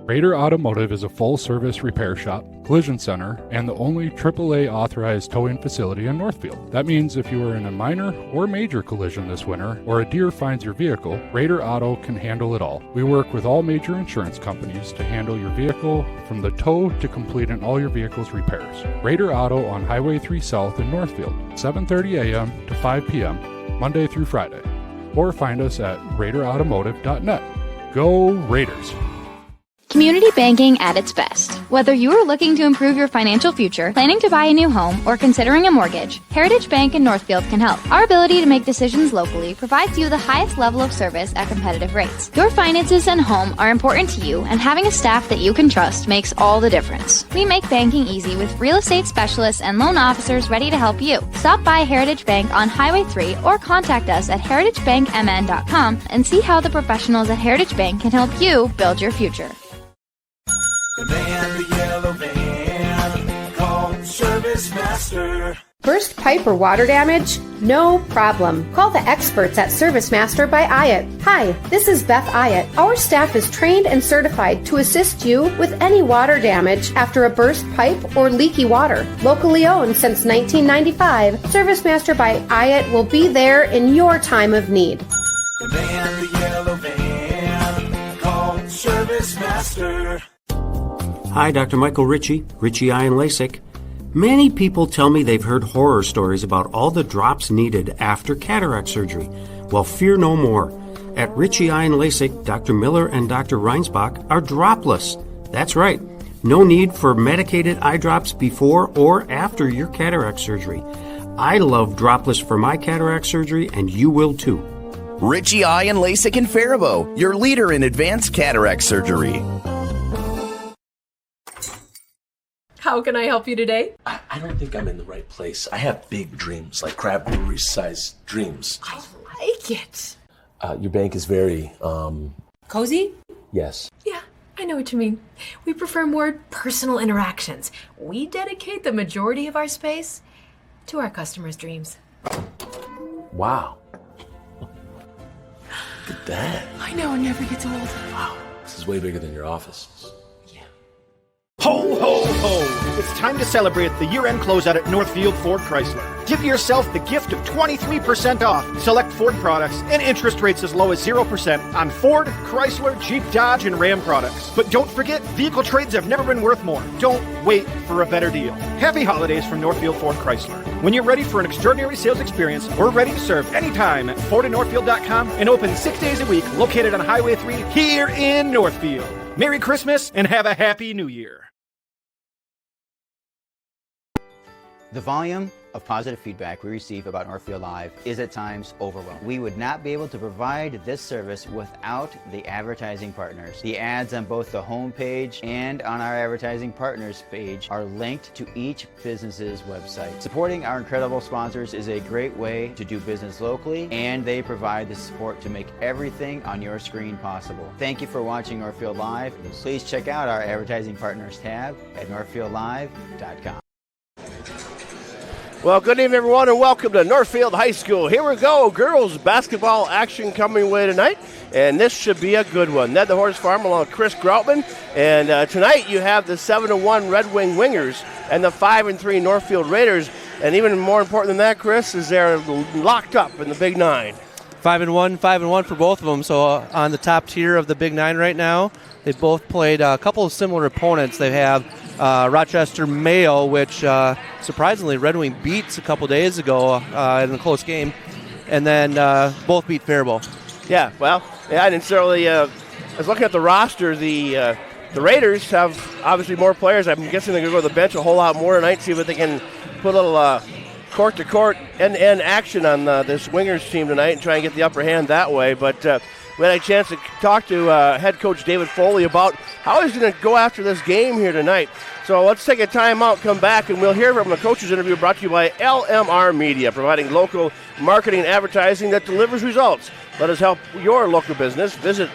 Raider Automotive is a full-service repair shop, collision center, and the only AAA authorized towing facility in Northfield. That means if you are in a minor or major collision this winter, or a deer finds your vehicle, Raider Auto can handle it all. We work with all major insurance companies to handle your vehicle from the tow to completing all your vehicle's repairs. Raider Auto on Highway 3 South in Northfield, 7:30 a.m. to 5 p.m., Monday through Friday. Or find us at RaiderAutomotive.net. Go Raiders! Community banking at its best. Whether you are looking to improve your financial future, planning to buy a new home, or considering a mortgage, Heritage Bank in Northfield can help. Our ability to make decisions locally provides you the highest level of service at competitive rates. Your finances and home are important to you, and having a staff that you can trust makes all the difference. We make banking easy with real estate specialists and loan officers ready to help you. Stop by Heritage Bank on Highway 3 or contact us at heritagebankmn.com and see how the professionals at Heritage Bank can help you build your future. The man, the yellow van, call Service Master. Burst pipe or water damage? No problem. Call the experts at Service Master by Ayatt. Hi, this is Beth Ayatt. Our staff is trained and certified to assist you with any water damage after a burst pipe or leaky water. Locally owned since 1995, Service Master by Ayatt will be there in your time of need. The man, the yellow van, call Service Master. Hi, Dr. Michael Ritchie, Ritchie Eye and LASIK. Many people tell me they've heard horror stories about all the drops needed after cataract surgery. Well, fear no more. At Ritchie Eye and LASIK, Dr. Miller and Dr. Reinsbach are dropless. That's right. No need for medicated eye drops before or after your cataract surgery. I love dropless for my cataract surgery, and you will too. Ritchie Eye and LASIK in Faribault, your leader in advanced cataract surgery. How can I help you today? I don't think I'm in the right place. I have big dreams, like crab brewery-sized dreams. I like it. Your bank is very, Cozy? Yes. Yeah, I know what you mean. We prefer more personal interactions. We dedicate the majority of our space to our customers' dreams. Wow. Look at that. I know, it never gets old. Wow. This is way bigger than your office. Ho, ho, ho! It's time to celebrate the year-end closeout at Northfield Ford Chrysler. Give yourself the gift of 23% off select Ford products and interest rates as low as 0% on Ford, Chrysler, Jeep, Dodge, and Ram products. But don't forget, vehicle trades have never been worth more. Don't wait for a better deal. Happy holidays from Northfield Ford Chrysler. When you're ready for an extraordinary sales experience, we're ready to serve anytime at FordandNorthfield.com and open 6 days a week, located on Highway 3 here in Northfield. Merry Christmas and have a Happy New Year. The volume of positive feedback we receive about Northfield Live is at times overwhelming. We would not be able to provide this service without the advertising partners. The ads on both the home page and on our advertising partners page are linked to each business's website. Supporting our incredible sponsors is a great way to do business locally, and they provide the support to make everything on your screen possible. Thank you for watching Northfield Live. Please check out our advertising partners tab at northfieldlive.com. Well, good evening, everyone, and welcome to Northfield High School. Here we go. Girls basketball action coming away tonight, and this should be a good one. Ned the Horse Farm along with Chris Groutman. And tonight you have the 7-1 Red Wing Wingers and the 5-3 Northfield Raiders. And even more important than that, Chris, is they're locked up in the Big Nine. 5-1 for both of them. So on the top tier of the Big Nine right now, they've both played a couple of similar opponents. They have Rochester Mayo, which surprisingly Red Wing beats a couple days ago in a close game, and then both beat Faribault. Yeah, well, yeah, I didn't necessarily. I was looking at the roster. The Raiders have obviously more players. I'm guessing they're going to go to the bench a whole lot more tonight, see if they can put a little court-to-court end-to-end action on this Wingers team tonight and try and get the upper hand that way. But we had a chance to talk to head coach David Foley about how he's going to go after this game here tonight. So let's take a timeout, come back, and we'll hear from the coach's interview brought to you by LMR Media, providing local marketing and advertising that delivers results. Let us help your local business. Visit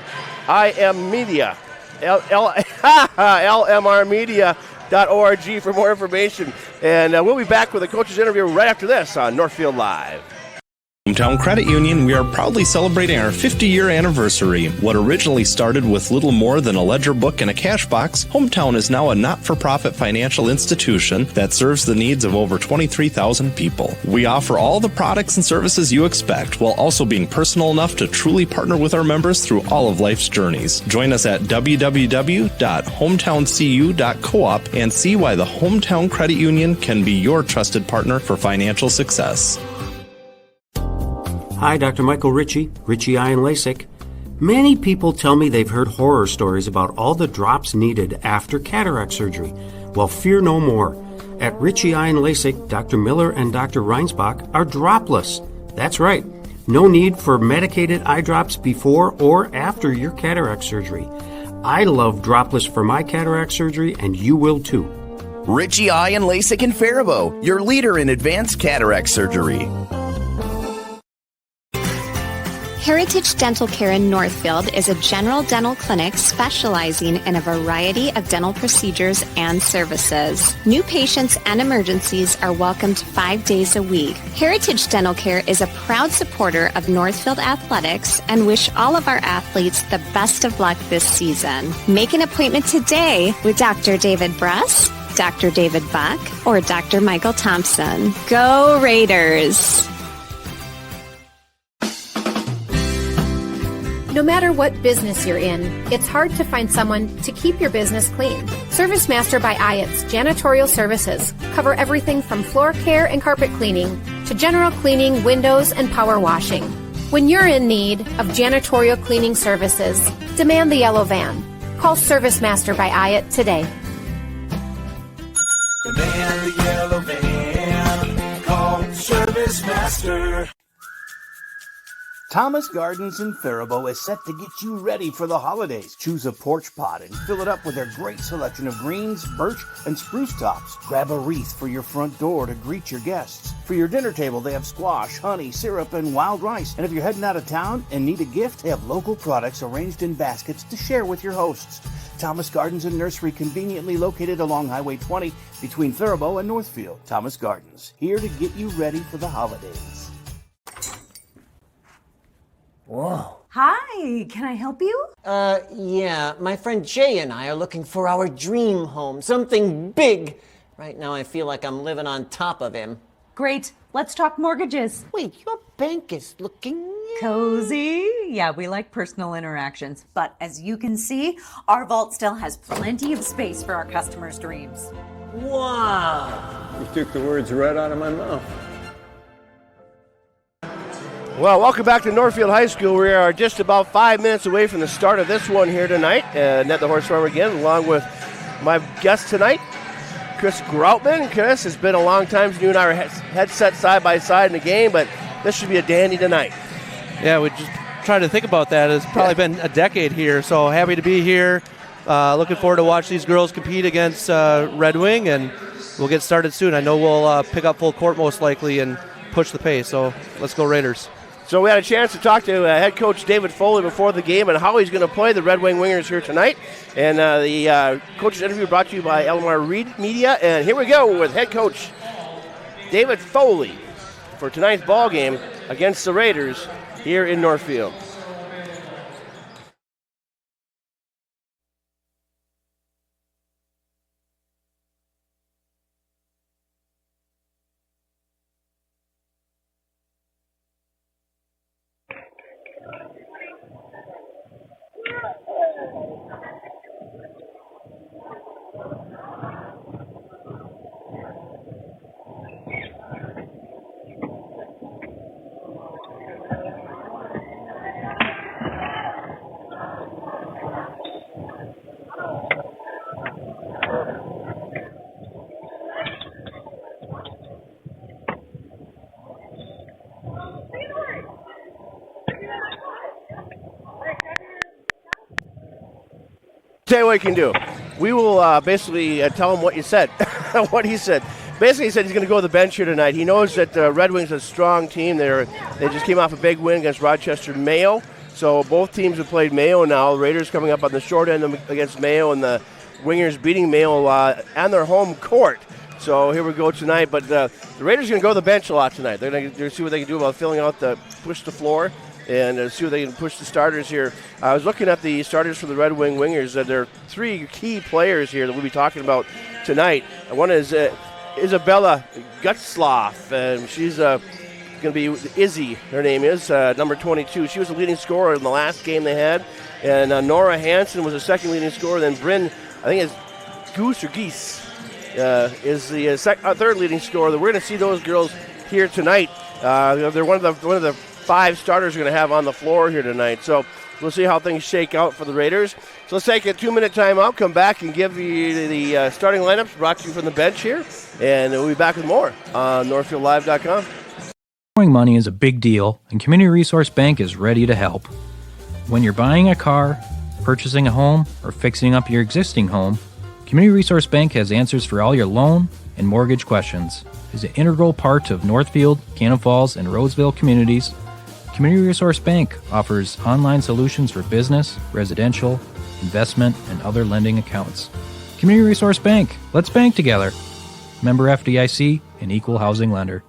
IMmedia, LMRmedia.org for more information. And we'll be back with the coach's interview right after this on Northfield Live. Hometown Credit Union, we are proudly celebrating our 50-year anniversary. What originally started with little more than a ledger book and a cash box, Hometown is now a not-for-profit financial institution that serves the needs of over 23,000 people. We offer all the products and services you expect, while also being personal enough to truly partner with our members through all of life's journeys. Join us at www.hometowncu.coop and see why the Hometown Credit Union can be your trusted partner for financial success. Hi, Dr. Michael Ritchie, Ritchie Eye and LASIK. Many people tell me they've heard horror stories about all the drops needed after cataract surgery. Well, fear no more. At Ritchie Eye and LASIK, Dr. Miller and Dr. Reinsbach are dropless. That's right. No need for medicated eye drops before or after your cataract surgery. I love dropless for my cataract surgery, and you will too. Ritchie Eye and LASIK in Faribault, your leader in advanced cataract surgery. Heritage Dental Care in Northfield is a general dental clinic specializing in a variety of dental procedures and services. New patients and emergencies are welcomed 5 days a week. Heritage Dental Care is a proud supporter of Northfield Athletics and wish all of our athletes the best of luck this season. Make an appointment today with Dr. David Bruss, Dr. David Buck, or Dr. Michael Thompson. Go Raiders! No matter what business you're in, it's hard to find someone to keep your business clean. ServiceMaster by Ayatt's janitorial services cover everything from floor care and carpet cleaning to general cleaning, windows, and power washing. When you're in need of janitorial cleaning services, demand the yellow van. Call ServiceMaster by Ayatt today. Demand the yellow van. Call ServiceMaster. Thomas Gardens in Faribault is set to get you ready for the holidays. Choose a porch pot and fill it up with their great selection of greens, birch, and spruce tops. Grab a wreath for your front door to greet your guests. For your dinner table, they have squash, honey, syrup, and wild rice. And if you're heading out of town and need a gift, they have local products arranged in baskets to share with your hosts. Thomas Gardens and Nursery, conveniently located along Highway 20 between Faribault and Northfield. Thomas Gardens, here to get you ready for the holidays. Whoa. Hi, can I help you? Yeah, my friend Jay and I are looking for our dream home, something big. Right now I feel like I'm living on top of him. Great, let's talk mortgages. Wait, your bank is looking... Cozy? Yeah, we like personal interactions. But as you can see, our vault still has plenty of space for our customers' dreams. Wow. You took the words right out of my mouth. Well, welcome back to Northfield High School. We are just about 5 minutes away from the start of this one here tonight. Net the Horse Farm again, along with my guest tonight, Chris Groutman. Chris, it's been a long time since you and I were headset side by side in the game, but this should be a dandy tonight. Yeah, we just tried to think about that. It's probably been a decade here, so happy to be here. Looking forward to watch these girls compete against Red Wing, and we'll get started soon. I know we'll pick up full court most likely and push the pace, so let's go Raiders. So we had a chance to talk to head coach David Foley before the game and how he's going to play the Red Wing Wingers here tonight. And the coach's interview brought to you by Elmar Reed Media. And here we go with head coach David Foley for tonight's ball game against the Raiders here in Northfield. Tell you what you can do. We will basically tell him what you said, what he said. Basically, he said he's going to go to the bench here tonight. He knows that Red Wings is a strong team. They just came off a big win against Rochester Mayo. So both teams have played Mayo now. The Raiders coming up on the short end against Mayo, and the Wingers beating Mayo on their home court. So here we go tonight. But the Raiders are going to go to the bench a lot tonight. They're going to see what they can do about filling out push the floor and see what they can push the starters here. I was looking at the starters for the Red Wing Wingers. There are 3 key players here that we'll be talking about tonight. One is Isabella Gutzloff, and she's going to be Izzy, her name is, number 22. She was the leading scorer in the last game they had. And Nora Hansen was the second leading scorer. Then Bryn, I think it's Goose or Geese, is the third leading scorer. We're going to see those girls here tonight. They're one of the 5 starters we're going to have on the floor here tonight. So we'll see how things shake out for the Raiders. So let's take a 2-minute timeout, come back and give you the starting lineups brought to you from the bench here. And we'll be back with more on NorthfieldLive.com. Borrowing money is a big deal, and Community Resource Bank is ready to help. When you're buying a car, purchasing a home, or fixing up your existing home, Community Resource Bank has answers for all your loan and mortgage questions. As an integral part of Northfield, Cannon Falls, and Roseville communities, Community Resource Bank offers online solutions for business, residential, investment, and other lending accounts. Community Resource Bank. Let's bank together. Member FDIC, an equal housing lender.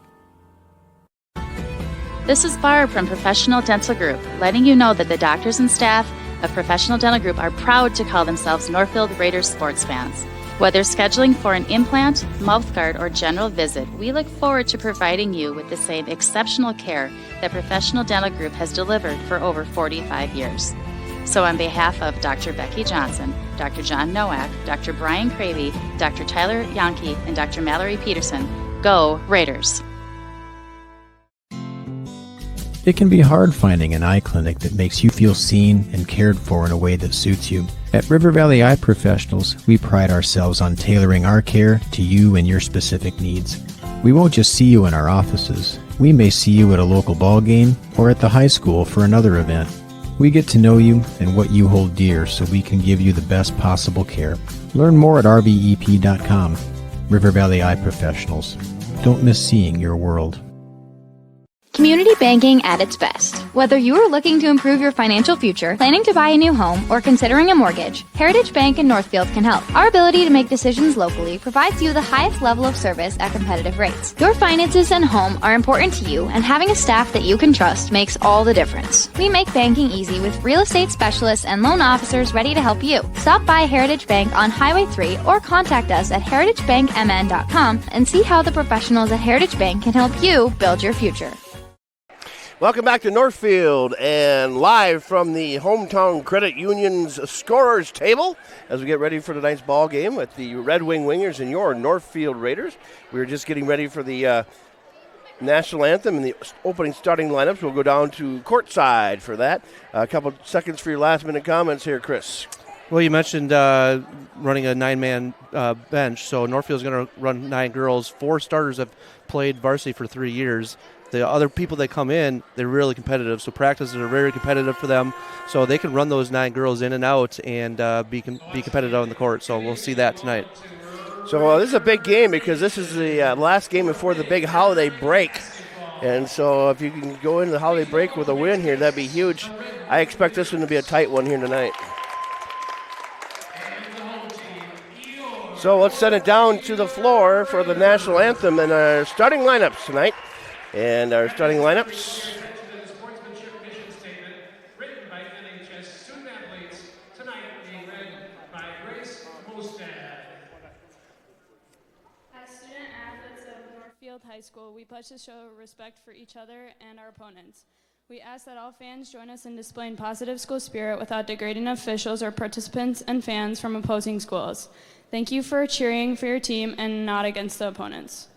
This is Barb from Professional Dental Group, letting you know that the doctors and staff of Professional Dental Group are proud to call themselves Northfield Raiders sports fans. Whether scheduling for an implant, mouth guard, or general visit, we look forward to providing you with the same exceptional care that Professional Dental Group has delivered for over 45 years. So on behalf of Dr. Becky Johnson, Dr. John Nowak, Dr. Brian Cravey, Dr. Tyler Yonke, and Dr. Mallory Peterson, go Raiders! It can be hard finding an eye clinic that makes you feel seen and cared for in a way that suits you. At River Valley Eye Professionals, we pride ourselves on tailoring our care to you and your specific needs. We won't just see you in our offices. We may see you at a local ball game or at the high school for another event. We get to know you and what you hold dear so we can give you the best possible care. Learn more at rvep.com. River Valley Eye Professionals. Don't miss seeing your world. Community banking at its best. Whether you are looking to improve your financial future, planning to buy a new home, or considering a mortgage, Heritage Bank in Northfield can help. Our ability to make decisions locally provides you the highest level of service at competitive rates. Your finances and home are important to you, and having a staff that you can trust makes all the difference. We make banking easy with real estate specialists and loan officers ready to help you. Stop by Heritage Bank on Highway 3 or contact us at heritagebankmn.com and see how the professionals at Heritage Bank can help you build your future. Welcome back to Northfield and live from the Hometown Credit Union's scorers table as we get ready for tonight's ball game with the Red Wing Wingers and your Northfield Raiders. We're just getting ready for the national anthem and the opening starting lineups. We'll go down to courtside for that. A couple seconds for your last minute comments here, Chris. Well, you mentioned running a 9-man bench, so Northfield's going to run 9 girls. 4 starters have played varsity for 3 years. The other people that come in, they're really competitive, so practices are very competitive for them. So they can run those 9 girls in and out and be competitive on the court. So we'll see that tonight. So this is a big game because this is the last game before the big holiday break. And so if you can go into the holiday break with a win here, that'd be huge. I expect this one to be a tight one here tonight. So let's send it down to the floor for the national anthem and our starting lineups tonight. And our starting lineups. As student athletes of Northfield High School, we pledge to show respect for each other and our opponents. We ask that all fans join us in displaying positive school spirit without degrading officials or participants and fans from opposing schools. Thank you for cheering for your team and not against the opponents.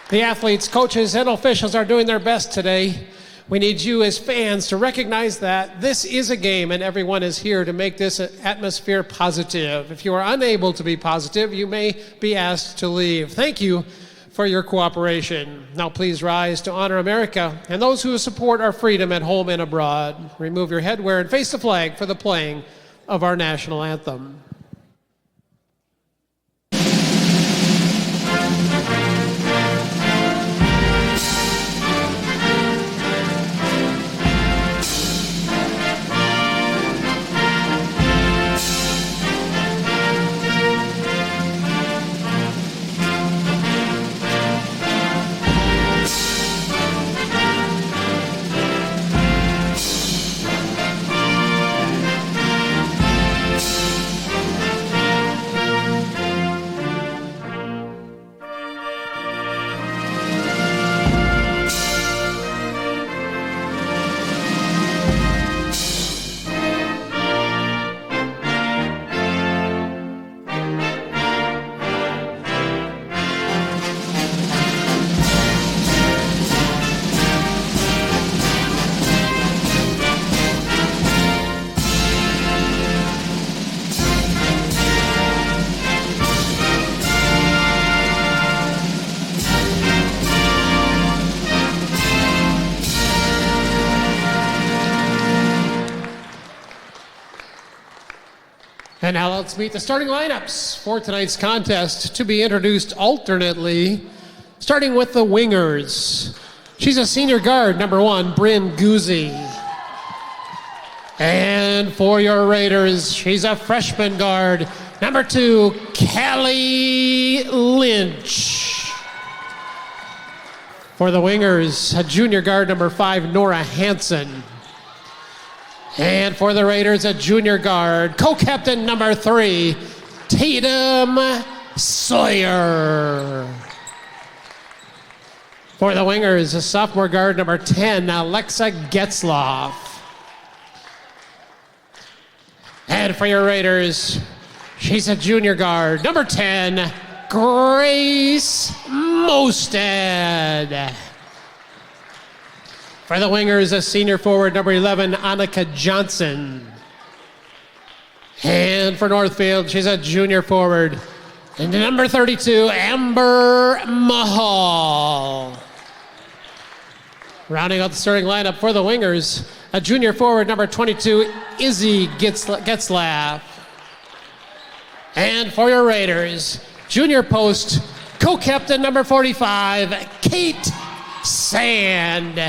The athletes, coaches, and officials are doing their best today. We need you as fans to recognize that this is a game and everyone is here to make this atmosphere positive. If you are unable to be positive, you may be asked to leave. Thank you for your cooperation. Now please rise to honor America and those who support our freedom at home and abroad. Remove your headwear and face the flag for the playing of our national anthem. And now let's meet the starting lineups for tonight's contest, to be introduced alternately, starting with the wingers. She's a senior guard, number 1, Bryn Guzzi. And for your Raiders, she's a freshman guard, number 2, Callie Lynch. For the wingers, a junior guard, number 5, Nora Hansen. And for the Raiders, a junior guard, co-captain number 3, Tatum Sawyer. For the wingers, a sophomore guard, number 10, Alexa Getzloff. And for your Raiders, she's a junior guard, number 10, Grace Mosted. For the wingers, a senior forward, number 11, Annika Johnson. And for Northfield, she's a junior forward, and number 32, Amber Mahal. Rounding out the starting lineup for the wingers, a junior forward, number 22, Izzy Getzlaff. And for your Raiders, junior post, co-captain number 45, Kate Sand.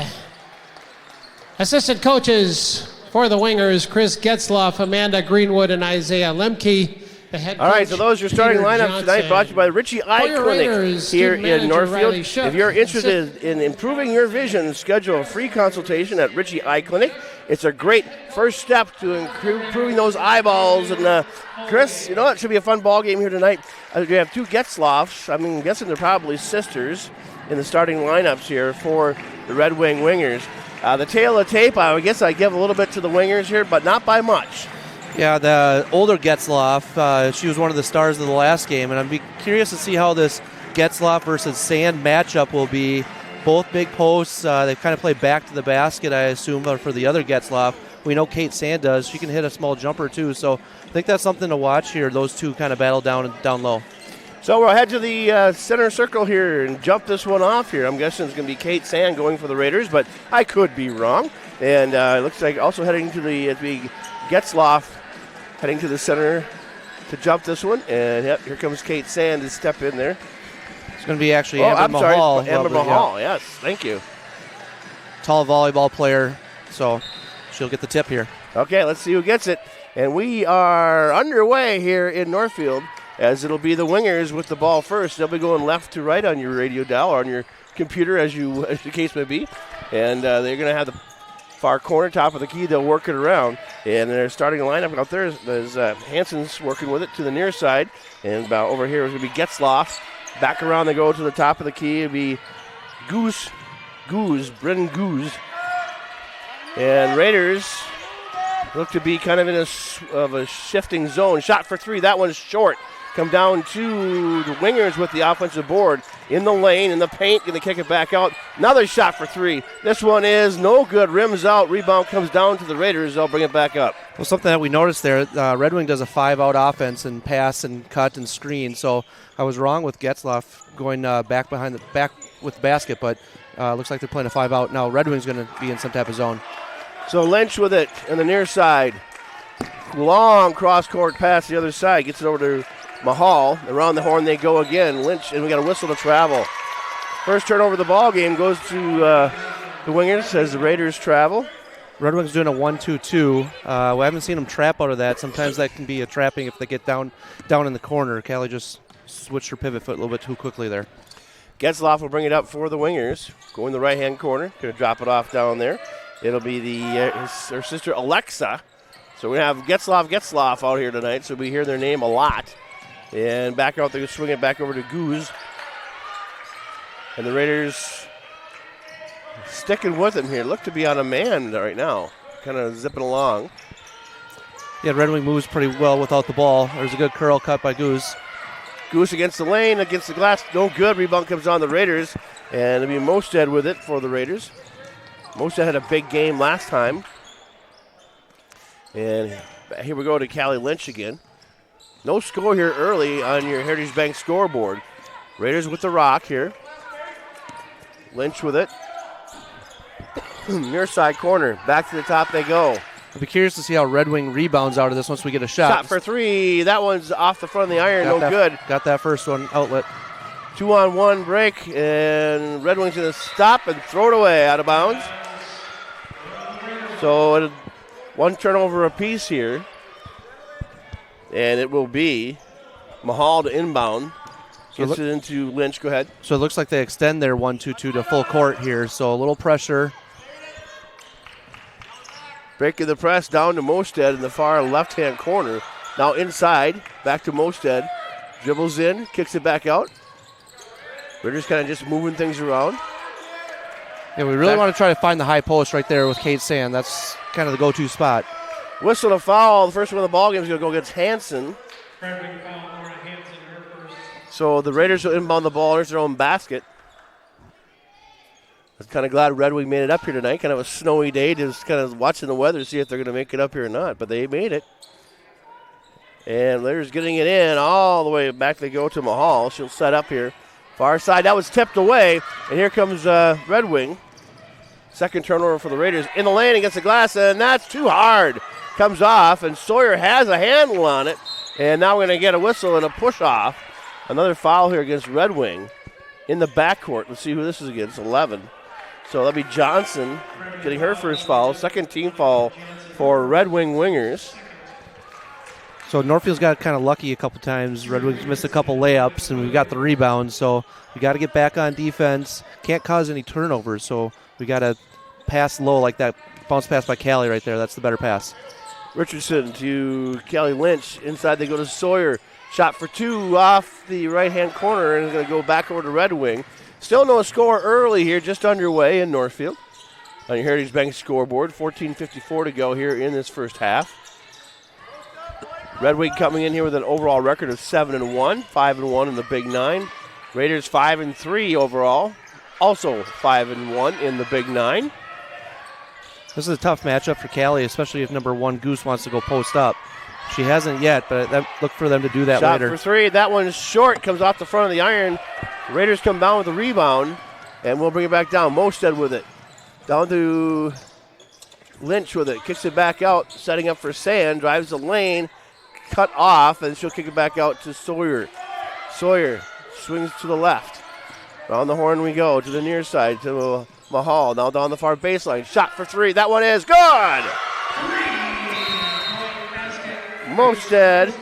Assistant coaches for the wingers, Chris Getzloff, Amanda Greenwood, and Isaiah Lemke. The head coach, all right, so those are your starting Peter lineups Johnson. tonight, brought to you by the Ritchie Eye Clinic Raiders, here student in manager Northfield. Riley Shook. If you're interested in improving your vision, schedule a free consultation at Ritchie Eye Clinic. It's a great first step to improving those eyeballs. And Chris, you know, it should be a fun ball game here tonight. We have 2 Getzloffs. I'm guessing they're probably sisters in the starting lineups here for the Red Wing Wingers. The tail of the tape, I guess I give a little bit to the Wingers here, but not by much. Yeah, the older Getzloff, she was one of the stars of the last game, and I'd be curious to see how this Getzloff versus Sand matchup will be. Both big posts. They kind of play back to the basket, I assume, for the other Getzloff. We know Kate Sand does. She can hit a small jumper, too, so I think that's something to watch here. Those two kind of battle down low. So we'll head to the center circle here and jump this one off here. I'm guessing it's going to be Kate Sand going for the Raiders, but I could be wrong. And it looks like also heading to the Getzloff heading to the center to jump this one. And yep, here comes Kate Sand to step in there. It's going to be actually Amber Mahal. Amber Mahal, yes, thank you. Tall volleyball player, so she'll get the tip here. Okay, let's see who gets it. And we are underway here in Northfield, as it'll be the Wingers with the ball first. They'll be going left to right on your radio dial or on your computer, as the case may be. And they're going to have the far corner, top of the key. They'll work it around. And they're starting a lineup out there. There's Hansen's working with it to the near side. And about over here is going to be Getzloff. Back around they go to the top of the key. It'll be Brennan Goose. And Raiders look to be kind of in a shifting zone. Shot for 3. That one's short. Come down to the Wingers with the offensive board. In the lane, in the paint, going to kick it back out. Another shot for 3. This one is no good. Rims out. Rebound comes down to the Raiders. They'll bring it back up. Well, something that we noticed there, Red Wing does a 5-out offense and pass and cut and screen. So I was wrong with Getzloff going back with the basket, but looks like they're playing a 5-out. Now Red Wing's going to be in some type of zone. So Lynch with it on the near side. Long cross-court pass the other side. Gets it over to Mahal. Around the horn they go again. Lynch, and we got a whistle to travel. First turnover of the ball game goes to the Wingers as the Raiders travel. Red Wings doing a 1-2-2. We haven't seen them trap out of that. Sometimes that can be a trapping if they get down in the corner. Callie just switched her pivot foot a little bit too quickly there. Getzloff will bring it up for the Wingers. Go in the right-hand corner. Going to drop it off down there. It'll be her sister Alexa. So we have Getzloff out here tonight, so we hear their name a lot. And back out, they swing it back over to Goose. And the Raiders sticking with him here. Look to be on a man right now. Kind of zipping along. Yeah, Red Wing moves pretty well without the ball. There's a good curl cut by Goose. Goose against the lane, against the glass. No good. Rebound comes on the Raiders. And it'll be Mosted with it for the Raiders. Mosted had a big game last time. And here we go to Callie Lynch again. No score here early on your Heritage Bank scoreboard. Raiders with the rock here. Lynch with it. Near side corner. Back to the top they go. I'll be curious to see how Red Wing rebounds out of this once we get a shot. Shot for three. That one's off the front of the iron. No good. Got that first one outlet. 2-on-1 break, and Red Wings going to stop and throw it away out of bounds. So one turnover apiece here, and it will be Mahal to inbound. Gets it into Lynch. Go ahead. So it looks like they extend their 1-2-2 to full court here, so a little pressure. Breaking the press down to Mosted in the far left-hand corner. Now inside, back to Mosted. Dribbles in, kicks it back out. Raiders kind of just moving things around. Yeah, we really want to try to find the high post right there with Kate Sand. That's kind of the go-to spot. Whistle to foul. The first one of the ball game is going to go against Hansen. So the Raiders will inbound the ball into their own basket. I'm kind of glad Red Wing made it up here tonight. Kind of a snowy day. Just kind of watching the weather to see if they're going to make it up here or not. But they made it. And Raiders getting it in all the way back. They go to Mahal. She'll set up here. Far side. That was tipped away. And here comes Red Wing. Second turnover for the Raiders. In the lane against the glass. And that's too hard. Comes off. And Sawyer has a handle on it. And now we're going to get a whistle and a push off. Another foul here against Red Wing in the backcourt. Let's see who this is against. 11. So that'll be Johnson getting her first foul. Second team foul for Red Wing wingers. So Northfield's got kind of lucky a couple times. Red Wings missed a couple layups, and we've got the rebound. So we got to get back on defense. Can't cause any turnovers, so we got to pass low like that bounce pass by Callie right there. That's the better pass. Richardson to Callie Lynch. Inside they go to Sawyer. Shot for two off the right-hand corner, and is going to go back over to Red Wing. Still no score early here, just underway in Northfield. On your Heritage Bank scoreboard, 14:54 to go here in this first half. Red Wing coming in here with an overall record of 7-1, 5-1 in the Big Nine. Raiders 5-3 overall, also 5-1 in the Big Nine. This is a tough matchup for Callie, especially if number one Goose wants to go post up. She hasn't yet, but look for them to do that Shot later. For three. That one's short. Comes off the front of the iron. The Raiders come down with the rebound, and we'll bring it back down. Mosted with it. Down to Lynch with it. Kicks it back out, setting up for Sand. Drives the lane. Cut off, and she'll kick it back out to Sawyer. Sawyer swings to the left. Around the horn we go to the near side to Mahal. Now down the far baseline. Shot for three. That one is good. Mosted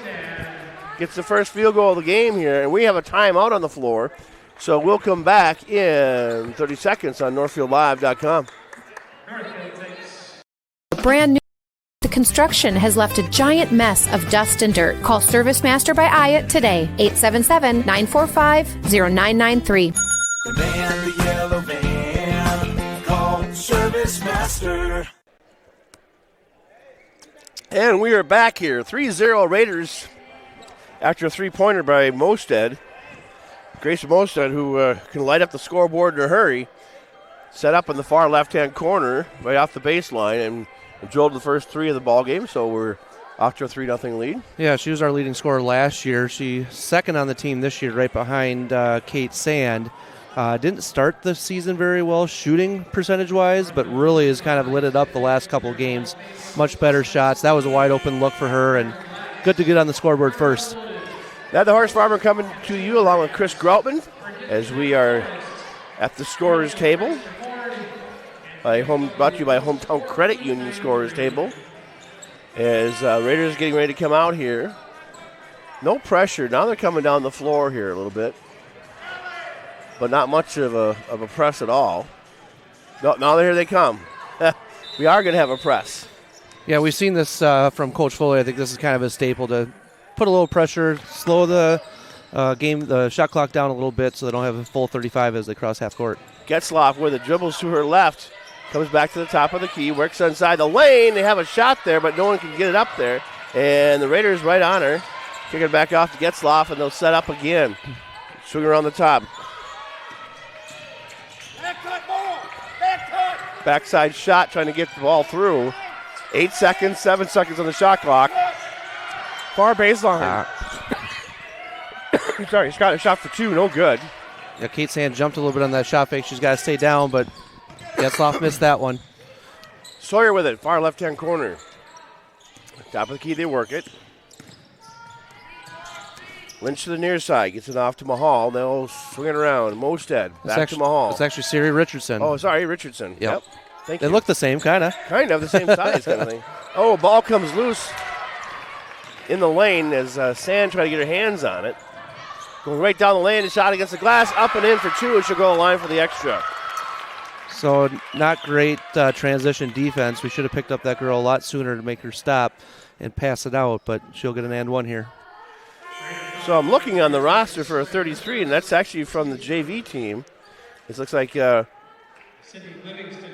gets the first field goal of the game here, and we have a timeout on the floor. So we'll come back in 30 seconds on NorthfieldLive.com. Brand new. The construction has left a giant mess of dust and dirt. Call Service Master by Ayat today, 877-945-0993. The man, the yellow van, call Service Master. And we are back here. 3-0 Raiders after a three-pointer by Mosted. Grace Mosted, who can light up the scoreboard in a hurry, set up in the far left-hand corner right off the baseline and drilled the first three of the ball game, so we're off to a 3-0 lead. Yeah, she was our leading scorer last year. She's second on the team this year, right behind Kate Sand. Didn't start the season very well shooting percentage-wise, but really has kind of lit it up the last couple of games. Much better shots. That was a wide-open look for her, and good to get on the scoreboard first. Now the Horse Farmer coming to you along with Chris Groutman as we are at the scorer's table. Brought to you by Hometown Credit Union scorer's table. As Raiders getting ready to come out here. No pressure. Now they're coming down the floor here a little bit. But not much of a press at all. No, now here they come. We are going to have a press. Yeah, we've seen this from Coach Foley. I think this is kind of a staple to put a little pressure, slow the the shot clock down a little bit so they don't have a full 35 as they cross half court. Getzloff with it, dribbles to her left, comes back to the top of the key, works inside the lane. They have a shot there, but no one can get it up there. And the Raiders right on her. Kick it back off to Getzloff, and they'll set up again. Swing around the top. Backside shot, trying to get the ball through. 8 seconds, 7 seconds on the shot clock. Far baseline. Sorry, Scott, a shot for two, no good. Yeah, Kate Sand jumped a little bit on that shot fake. She's got to stay down, but Getzloff missed that one. Sawyer with it, far left-hand corner. Top of the key, they work it. Lynch to the near side, gets it off to Mahal. They'll swing it around. Mosted, back to Mahal. It's actually Siri Richardson. Oh, sorry, Richardson. Yep. Thank They you. look the same, kind of. Kind of the same size kind of thing. Oh, ball comes loose in the lane as Sand tried to get her hands on it. Going right down the lane, a shot against the glass, up and in for two, and she'll go to the line for the extra. So not great transition defense. We should have picked up that girl a lot sooner to make her stop and pass it out, but she'll get an and one here. So I'm looking on the roster for a 33, and that's actually from the JV team. It looks like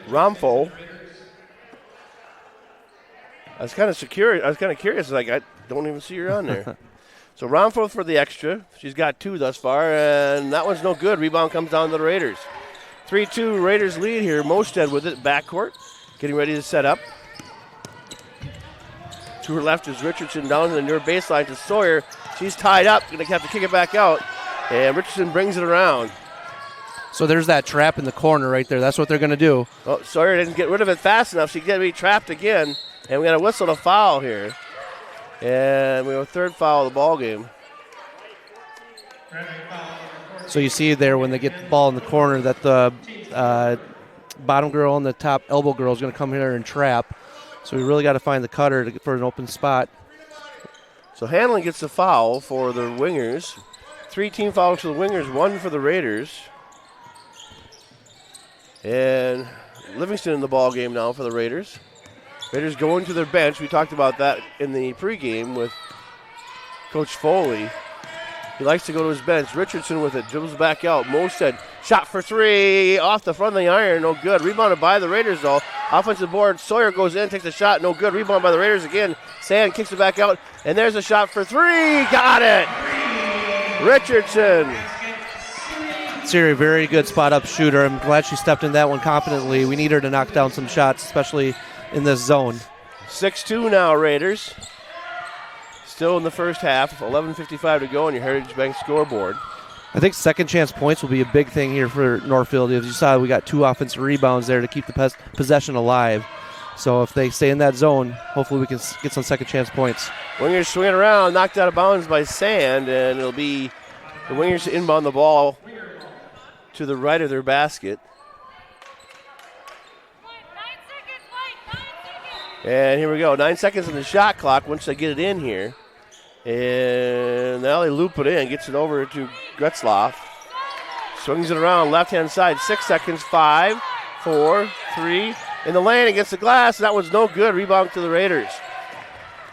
Romfo. I was kind of curious. Like, I don't even see her on there. So Romfo for the extra. She's got two thus far, and that one's no good. Rebound comes down to the Raiders. 3-2 Raiders lead here. Mosted with it, backcourt, getting ready to set up. To her left is Richardson down to the near baseline to Sawyer. She's tied up, going to have to kick it back out, and Richardson brings it around. So there's that trap in the corner right there. That's what they're going to do. Oh, Sawyer didn't get rid of it fast enough. She get to be trapped again, and we got a whistle to foul here. And we have a third foul of the ball game. So you see there when they get the ball in the corner that the bottom girl and the top elbow girl is going to come here and trap. So we really got to find the cutter for an open spot. So Hanlon gets the foul for the Wingers. 3 team fouls for the Wingers, 1 for the Raiders. And Livingston in the ball game now for the Raiders. Raiders going to their bench. We talked about that in the pregame with Coach Foley. He likes to go to his bench. Richardson with it, dribbles back out. Mosted, shot for 3, off the front of the iron, no good. Rebounded by the Raiders though. Offensive board, Sawyer goes in, takes a shot, no good. Rebound by the Raiders again. Sand kicks it back out, and there's a shot for 3, got it! Richardson. Siri, very good spot-up shooter. I'm glad she stepped in that one confidently. We need her to knock down some shots, especially in this zone. 6-2 now, Raiders. Still in the first half, 11:55 to go on your Heritage Bank scoreboard. I think second chance points will be a big thing here for Northfield. As you saw, we got 2 offensive rebounds there to keep the possession alive. So if they stay in that zone, hopefully we can get some second chance points. Wingers swinging around, knocked out of bounds by Sand, and it'll be the Wingers inbound the ball to the right of their basket. And here we go, 9 seconds on the shot clock once they get it in here. And now they loop it in, gets it over to Gretzloff. Swings it around left-hand side, 6 seconds, 5, 4, 3. In the lane against the glass, that was no good. Rebound to the Raiders.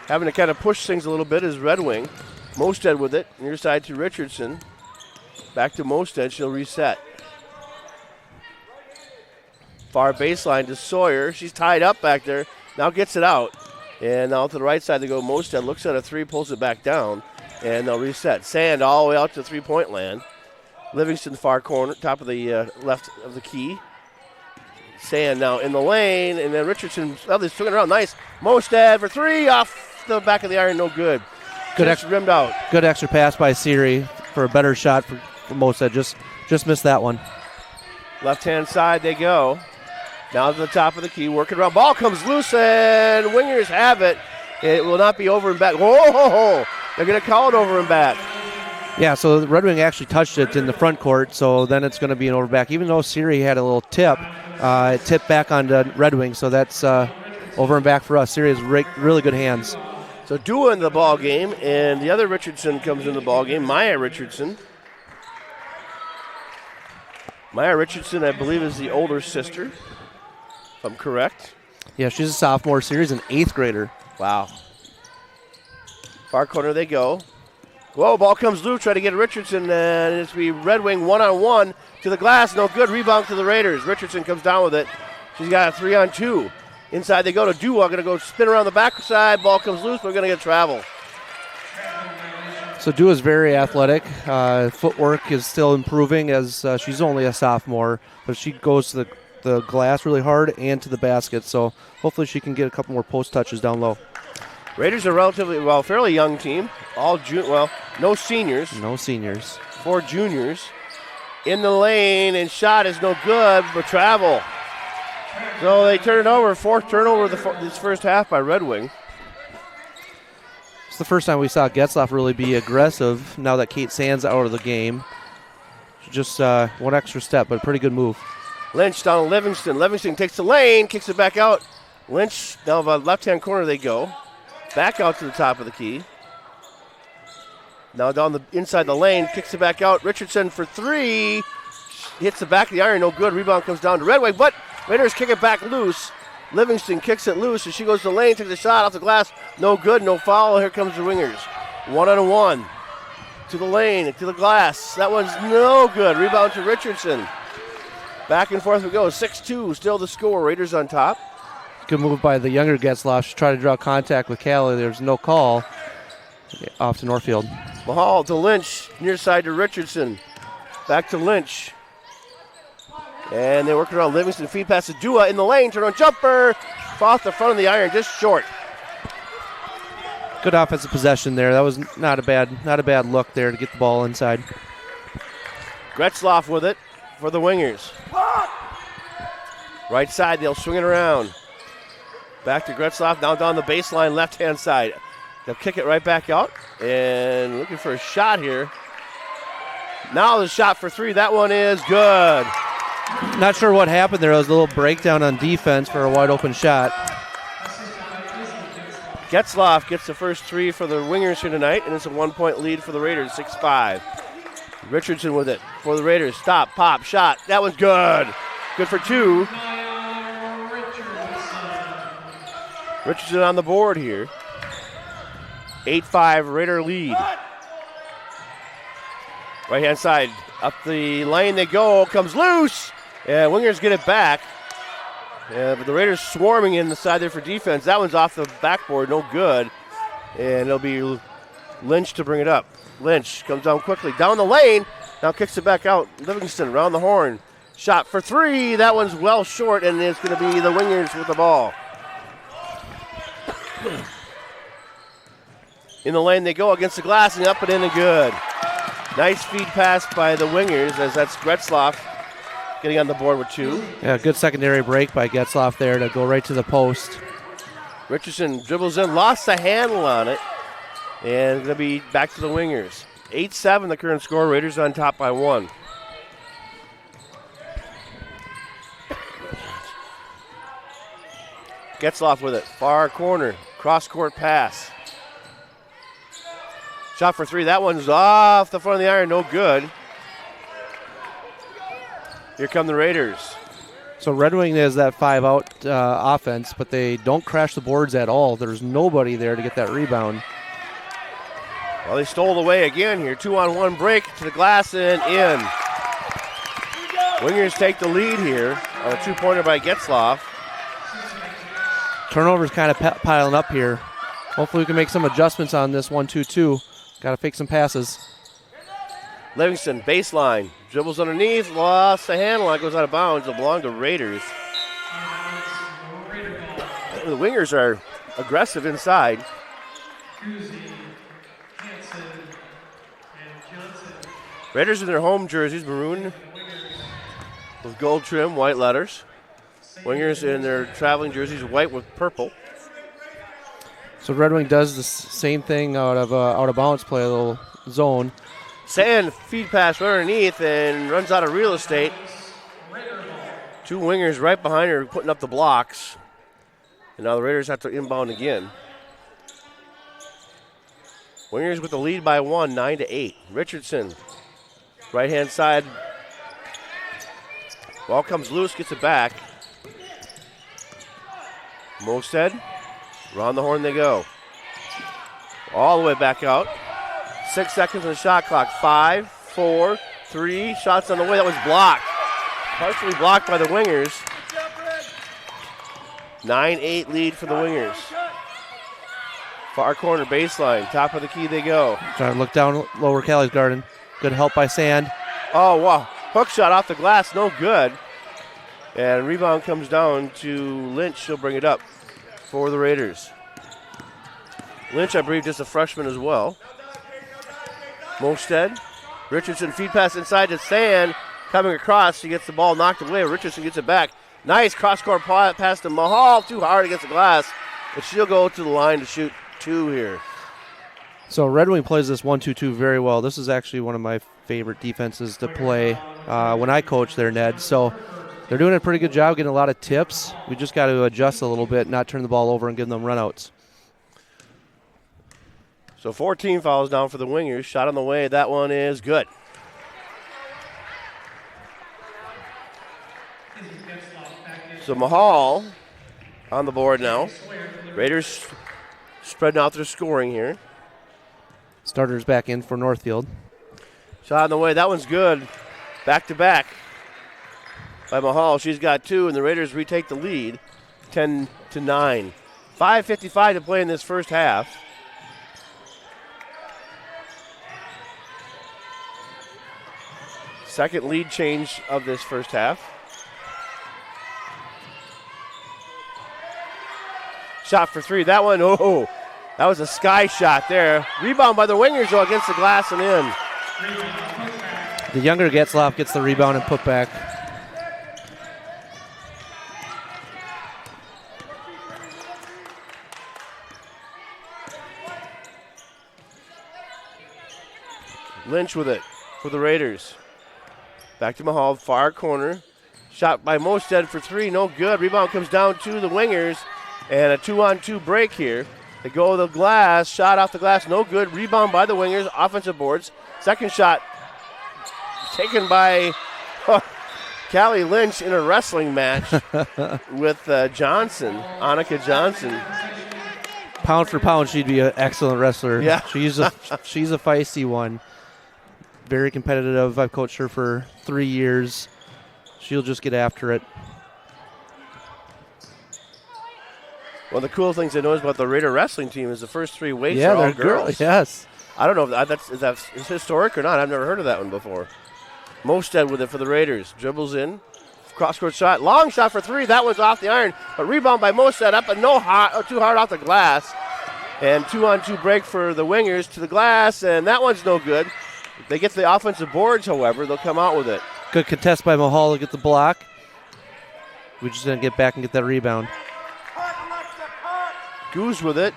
Having to kind of push things a little bit is Red Wing. Mosted with it, near side to Richardson. Back to Mosted, she'll reset. Far baseline to Sawyer. She's tied up back there. Now gets it out. And now to the right side they go. Mosted looks at a 3, pulls it back down. And they'll reset. Sand all the way out to 3-point land. Livingston far corner, top of the left of the key. Sand now in the lane. And then Richardson, they're swinging around. Nice. Mosted for 3, off the back of the iron. No good. Just rimmed out. Good extra pass by Siri for a better shot for Mosted. Just missed that one. Left-hand side they go. Now to the top of the key, working around. Ball comes loose, and Wingers have it. It will not be over and back. Whoa! They're going to call it over and back. Yeah, so the Red Wing actually touched it in the front court, so then it's going to be an over back. Even though Siri had a little tip, it tipped back onto Red Wing, so that's over and back for us. Siri has really good hands. So Dua in the ball game, and the other Richardson comes in the ball game, Maya Richardson. Maya Richardson, I believe, is the older sister, if I'm correct. Yeah, she's a sophomore. Siri's an 8th grader. Wow. Far corner they go. Whoa, ball comes loose, try to get Richardson, and it's be Red Wing one-on-one to the glass. No good, rebound to the Raiders. Richardson comes down with it. She's got a 3-on-2. Inside they go to Dua, going to go spin around the backside. Ball comes loose, we're going to get travel. So Dua's very athletic. Footwork is still improving as she's only a sophomore, but she goes to the glass really hard and to the basket, so hopefully she can get a couple more post touches down low. Raiders are fairly young team. No seniors. No seniors. 4 juniors. In the lane, and shot is no good, but travel. So they turn it over. 4th turnover this first half by Red Wing. It's the first time we saw Getzlaff really be aggressive now that Kate Sands out of the game. Just one extra step, but a pretty good move. Lynch down to Livingston. Livingston takes the lane, kicks it back out. Lynch, down the left-hand corner they go. Back out to the top of the key. Now down the inside the lane, kicks it back out. Richardson for three. Hits the back of the iron, no good. Rebound comes down to Redway, but Raiders kick it back loose. Livingston kicks it loose, and she goes to the lane, takes a shot off the glass. No good, no foul. Here comes the Wingers. 1-on-1. To the lane, to the glass. That one's no good. Rebound to Richardson. Back and forth we go. 6-2, still the score. Raiders on top. Good move by the younger Getzlaff to try to draw contact with Callie. There's no call. Off to Northfield. Mahal to Lynch, near side to Richardson. Back to Lynch. And they work around Livingston. Feed pass to Dua in the lane. Turn on jumper. Off the front of the iron, just short. Good offensive possession there. That was not a bad look there to get the ball inside. Gretzloff with it for the Wingers. Right side, they'll swing it around. Back to Gretzloff, down the baseline, left-hand side. They'll kick it right back out. And looking for a shot here. Now the shot for three. That one is good. Not sure what happened there. It was a little breakdown on defense for a wide open shot. Getzloff gets the first three for the Wingers here tonight, and it's a 1-point lead for the Raiders, 6-5. Richardson with it for the Raiders. Stop, pop, shot. That one's good. Good for two. Richardson on the board here. 8-5 Raider lead. Right-hand side. Up the lane they go. Comes loose. And Wingers get it back. But the Raiders swarming in the side there for defense. That one's off the backboard. No good. And it'll be Lynch to bring it up. Lynch comes down quickly. Down the lane. Now kicks it back out. Livingston around the horn. Shot for three. That one's well short. And it's going to be the Wingers with the ball. In the lane they go against the glass and up and in and good. Nice feed pass by the Wingers as that's Gretzloff getting on the board with two. Yeah, good secondary break by Getzlaff there to go right to the post. Richardson dribbles in, lost the handle on it, and going to be back to the Wingers. 8-7 the current score. Raiders on top by one. Getzloff with it, far corner, cross-court pass. Shot for three. That one's off the front of the iron. No good. Here come the Raiders. So Red Wing is that 5-out offense, but they don't crash the boards at all. There's nobody there to get that rebound. Well, they stole away again here. 2-on-1 break to the glass and in. Wingers take the lead here on a two-pointer by Getzloff. Turnovers kind of piling up here. Hopefully we can make some adjustments on this 1-2-2. Got to fake some passes. Livingston, baseline, dribbles underneath, lost the handle, it goes out of bounds. It'll belong to Raiders. The Wingers are aggressive inside. Raiders in their home jerseys, maroon with gold trim, white letters. Wingers in their traveling jerseys, white with purple. So Red Wing does the same thing out of bounds play, a little zone. Sand feed pass right underneath and runs out of real estate. Two Wingers right behind her putting up the blocks. And now the Raiders have to inbound again. Wingers with the lead by one, 9-8. Richardson, right-hand side. Ball comes loose, gets it back. Mosted, around the horn they go. All the way back out. 6 seconds on the shot clock. 5, 4, 3. Shots on the way. That was blocked. Partially blocked by the Wingers. 9-8 lead for the Wingers. Far corner baseline. Top of the key they go. Trying to look down lower Callie's garden. Good help by Sand. Oh, wow. Hook shot off the glass. No good. And rebound comes down to Lynch. She'll bring it up for the Raiders. Lynch, I believe, just a freshman as well. Mosted. Richardson feed pass inside to Sand. Coming across. She gets the ball knocked away. Richardson gets it back. Nice cross-court pass to Mahal. Too hard against the glass. But she'll go to the line to shoot two here. So Red Wing plays this 1-2-2 very well. This is actually one of my favorite defenses to play when I coach there, Ned. So they're doing a pretty good job getting a lot of tips. We just got to adjust a little bit, not turn the ball over and give them runouts. So 14 fouls down for the Wingers. Shot on the way. That one is good. So Mahal on the board now. Raiders spreading out their scoring here. Starters back in for Northfield. Shot on the way. That one's good. Back to back by Mahal. She's got 2, and the Raiders retake the lead 10-9. 5:55 to play in this first half. Second lead change of this first half. Shot for 3. That one, that was a sky shot there. Rebound by the Wingers, though, against the glass and in. The younger Getzlaff gets the rebound and put back. Lynch with it for the Raiders. Back to Mahal, far corner. Shot by Mosted for 3, no good. Rebound comes down to the Wingers. And a 2-on-2 break here. They go to the glass. Shot off the glass. No good. Rebound by the Wingers. Offensive boards. Second shot taken by Callie Lynch in a wrestling match with Johnson, Annika Johnson. Pound for pound, she'd be an excellent wrestler. Yeah. she's a feisty one. Very competitive. I've coached her for 3 years. She'll just get after it. One of the cool things I know about the Raider wrestling team is the first 3 weights Yeah, are all they're girls. Yes. I don't know if that's historic or not. I've never heard of that one before. Mosted with it for the Raiders. Dribbles in. Cross-court shot. Long shot for 3. That one's off the iron. But rebound by Mosted up and too hard off the glass. And 2-on-2 break for the Wingers to the glass. And that one's no good. If they get the offensive boards, however, they'll come out with it. Good contest by Mahal to get the block. We just didn't get back and get that rebound. Goose with it.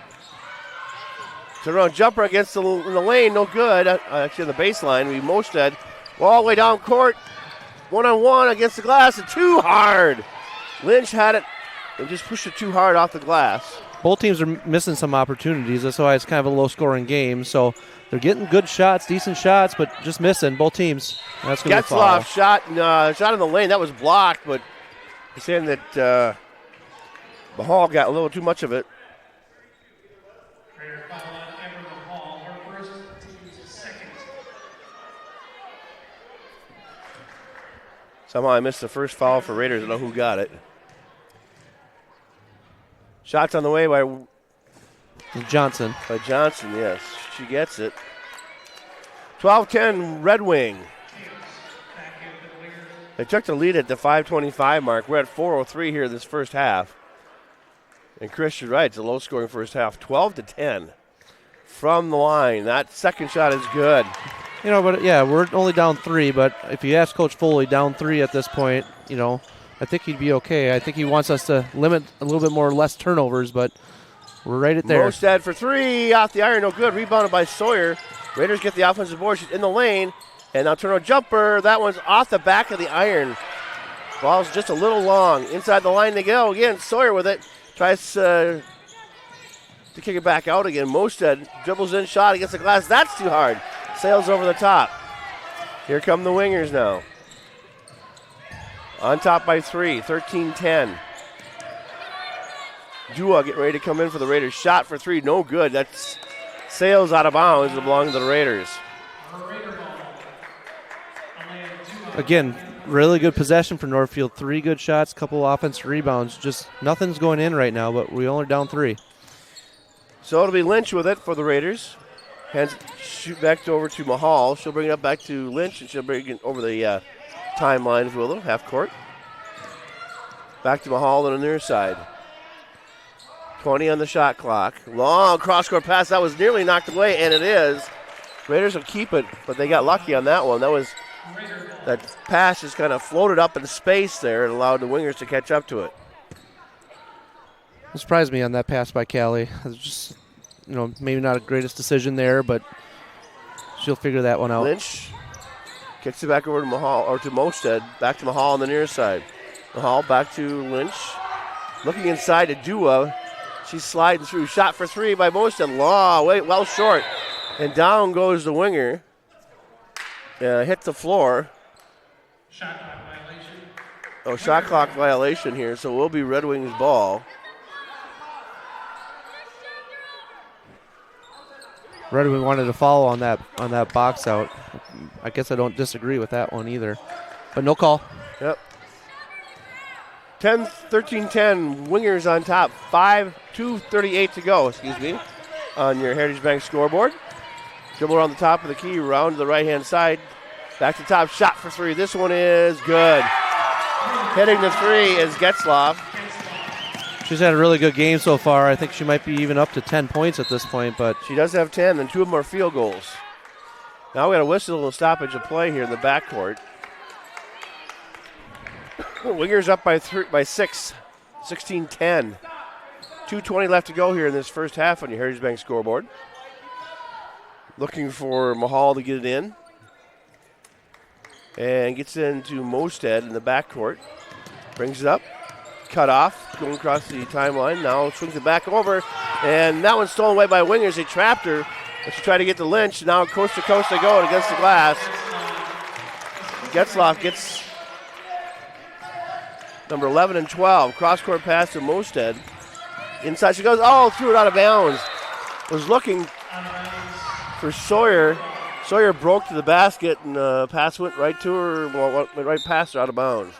Turnaround jumper against in the lane, no good. Actually, on the baseline, we Mosted all the way down court. 1-on-1 against the glass, and too hard. Lynch had it and just pushed it too hard off the glass. Both teams are missing some opportunities. That's why it's kind of a low-scoring game. So they're getting good shots, decent shots, but just missing, both teams. That's going to be a foul. Getzlaff shot in the lane. That was blocked, but they're saying that Mahal got a little too much of it. Somehow I missed the first foul for Raiders. I don't know who got it. Shots on the way by Johnson. By Johnson, yes. She gets it. 12-10 Red Wing. They took the lead at the 5:25 mark. We're at 4:03 here this first half. And Chris, you're right. It's a low-scoring first half. 12-10 from the line. That second shot is good. You know, but yeah, we're only down 3, but if you ask Coach Foley, down 3 at this point, you know, I think he'd be okay. I think he wants us to limit a little bit more less turnovers, but we're right at there. Mosted for 3, off the iron, no good. Rebounded by Sawyer. Raiders get the offensive board. She's in the lane, and now turn a jumper. That one's off the back of the iron. Ball's just a little long. Inside the line they go again. Sawyer with it. Tries to kick it back out again. Mosted dribbles in, shot against the glass. That's too hard. Sails over the top. Here come the Wingers now. On top by 3, 13-10. Dua getting ready to come in for the Raiders. Shot for 3, no good. That's sails out of bounds. It belongs to the Raiders. Again, really good possession for Northfield. 3 good shots, couple offensive rebounds. Just nothing's going in right now, but we only down 3. So it'll be Lynch with it for the Raiders. Hands shoot back over to Mahal. She'll bring it up back to Lynch, and she'll bring it over the timeline, if you will, half court. Back to Mahal on the near side. 20 on the shot clock. Long cross-court pass. That was nearly knocked away, and it is. Raiders will keep it, but they got lucky on that one. That pass just kind of floated up in space there and allowed the Wingers to catch up to it. It surprised me on that pass by Callie. It was just maybe not a greatest decision there, but she'll figure that one out. Lynch kicks it back over to Mahal, or to Mosted. Back to Mahal on the near side. Mahal back to Lynch. Looking inside to Dua. She's sliding through. Shot for three by Mosted. Well short. And down goes the winger. Hit the floor. Shot clock violation. Shot clock violation here, so we'll be Red Wings ball. Red Wing wanted to follow on that box out. I guess I don't disagree with that one either. But no call. Yep. 13-10, Wingers on top. 2:38 to go, on your Heritage Bank scoreboard. Dribble around the top of the key, round to the right-hand side. Back to top, shot for three. This one is good. Hitting the three is Getzlaff. She's had a really good game so far. I think she might be even up to 10 points at this point, but she does have 10, and two of them are field goals. Now we got a whistle and stoppage of play here in the backcourt. Wingers up by 6, 16-10. 2:20 left to go here in this first half on your Heritage Bank scoreboard. Looking for Mahal to get it in. And gets into Mosted in the backcourt. Brings it up. Cut off. Going across the timeline. Now swings it back over. And that one's stolen away by Wingers. They trapped her. But she tried to get to Lynch. Now coast to coast they go against the glass. Getzlaff gets number 11 and 12. Cross-court pass to Mosted. Inside she goes. Threw it out of bounds. Was looking for Sawyer. Sawyer broke to the basket, and pass went right to her. Went right past her out of bounds.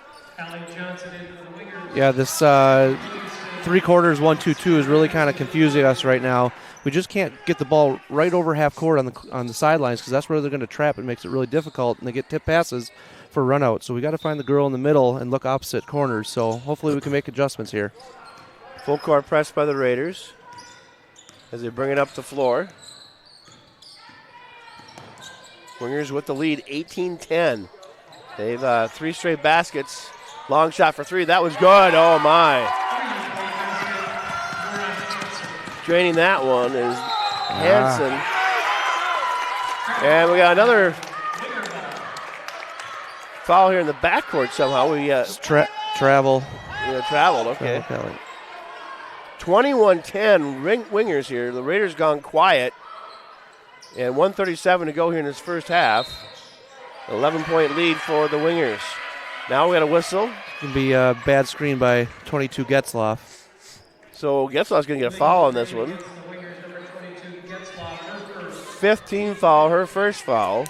Yeah, this 3 quarters 1-2-2 is really kind of confusing us right now. We just can't get the ball right over half court on the sidelines because that's where they're going to trap. It makes it really difficult, and they get tip passes for run out. So we got to find the girl in the middle and look opposite corners. So hopefully we can make adjustments here. Full court press by the Raiders as they bring it up the floor. Wingers with the lead, 18-10. They've 3 straight baskets. Long shot for 3. That was good. Oh, my. Draining that one is Hansen. And we got another foul here in the backcourt somehow. We travel. Traveled, okay. 21-10 Wingers here. The Raiders gone quiet. And 1:37 to go here in this first half. 11-point lead for the Wingers. Now we got a whistle. It's going to be a bad screen by 22 Getzlaff. So Getzlaff's going to get a foul on this one. 5th team foul, her first foul.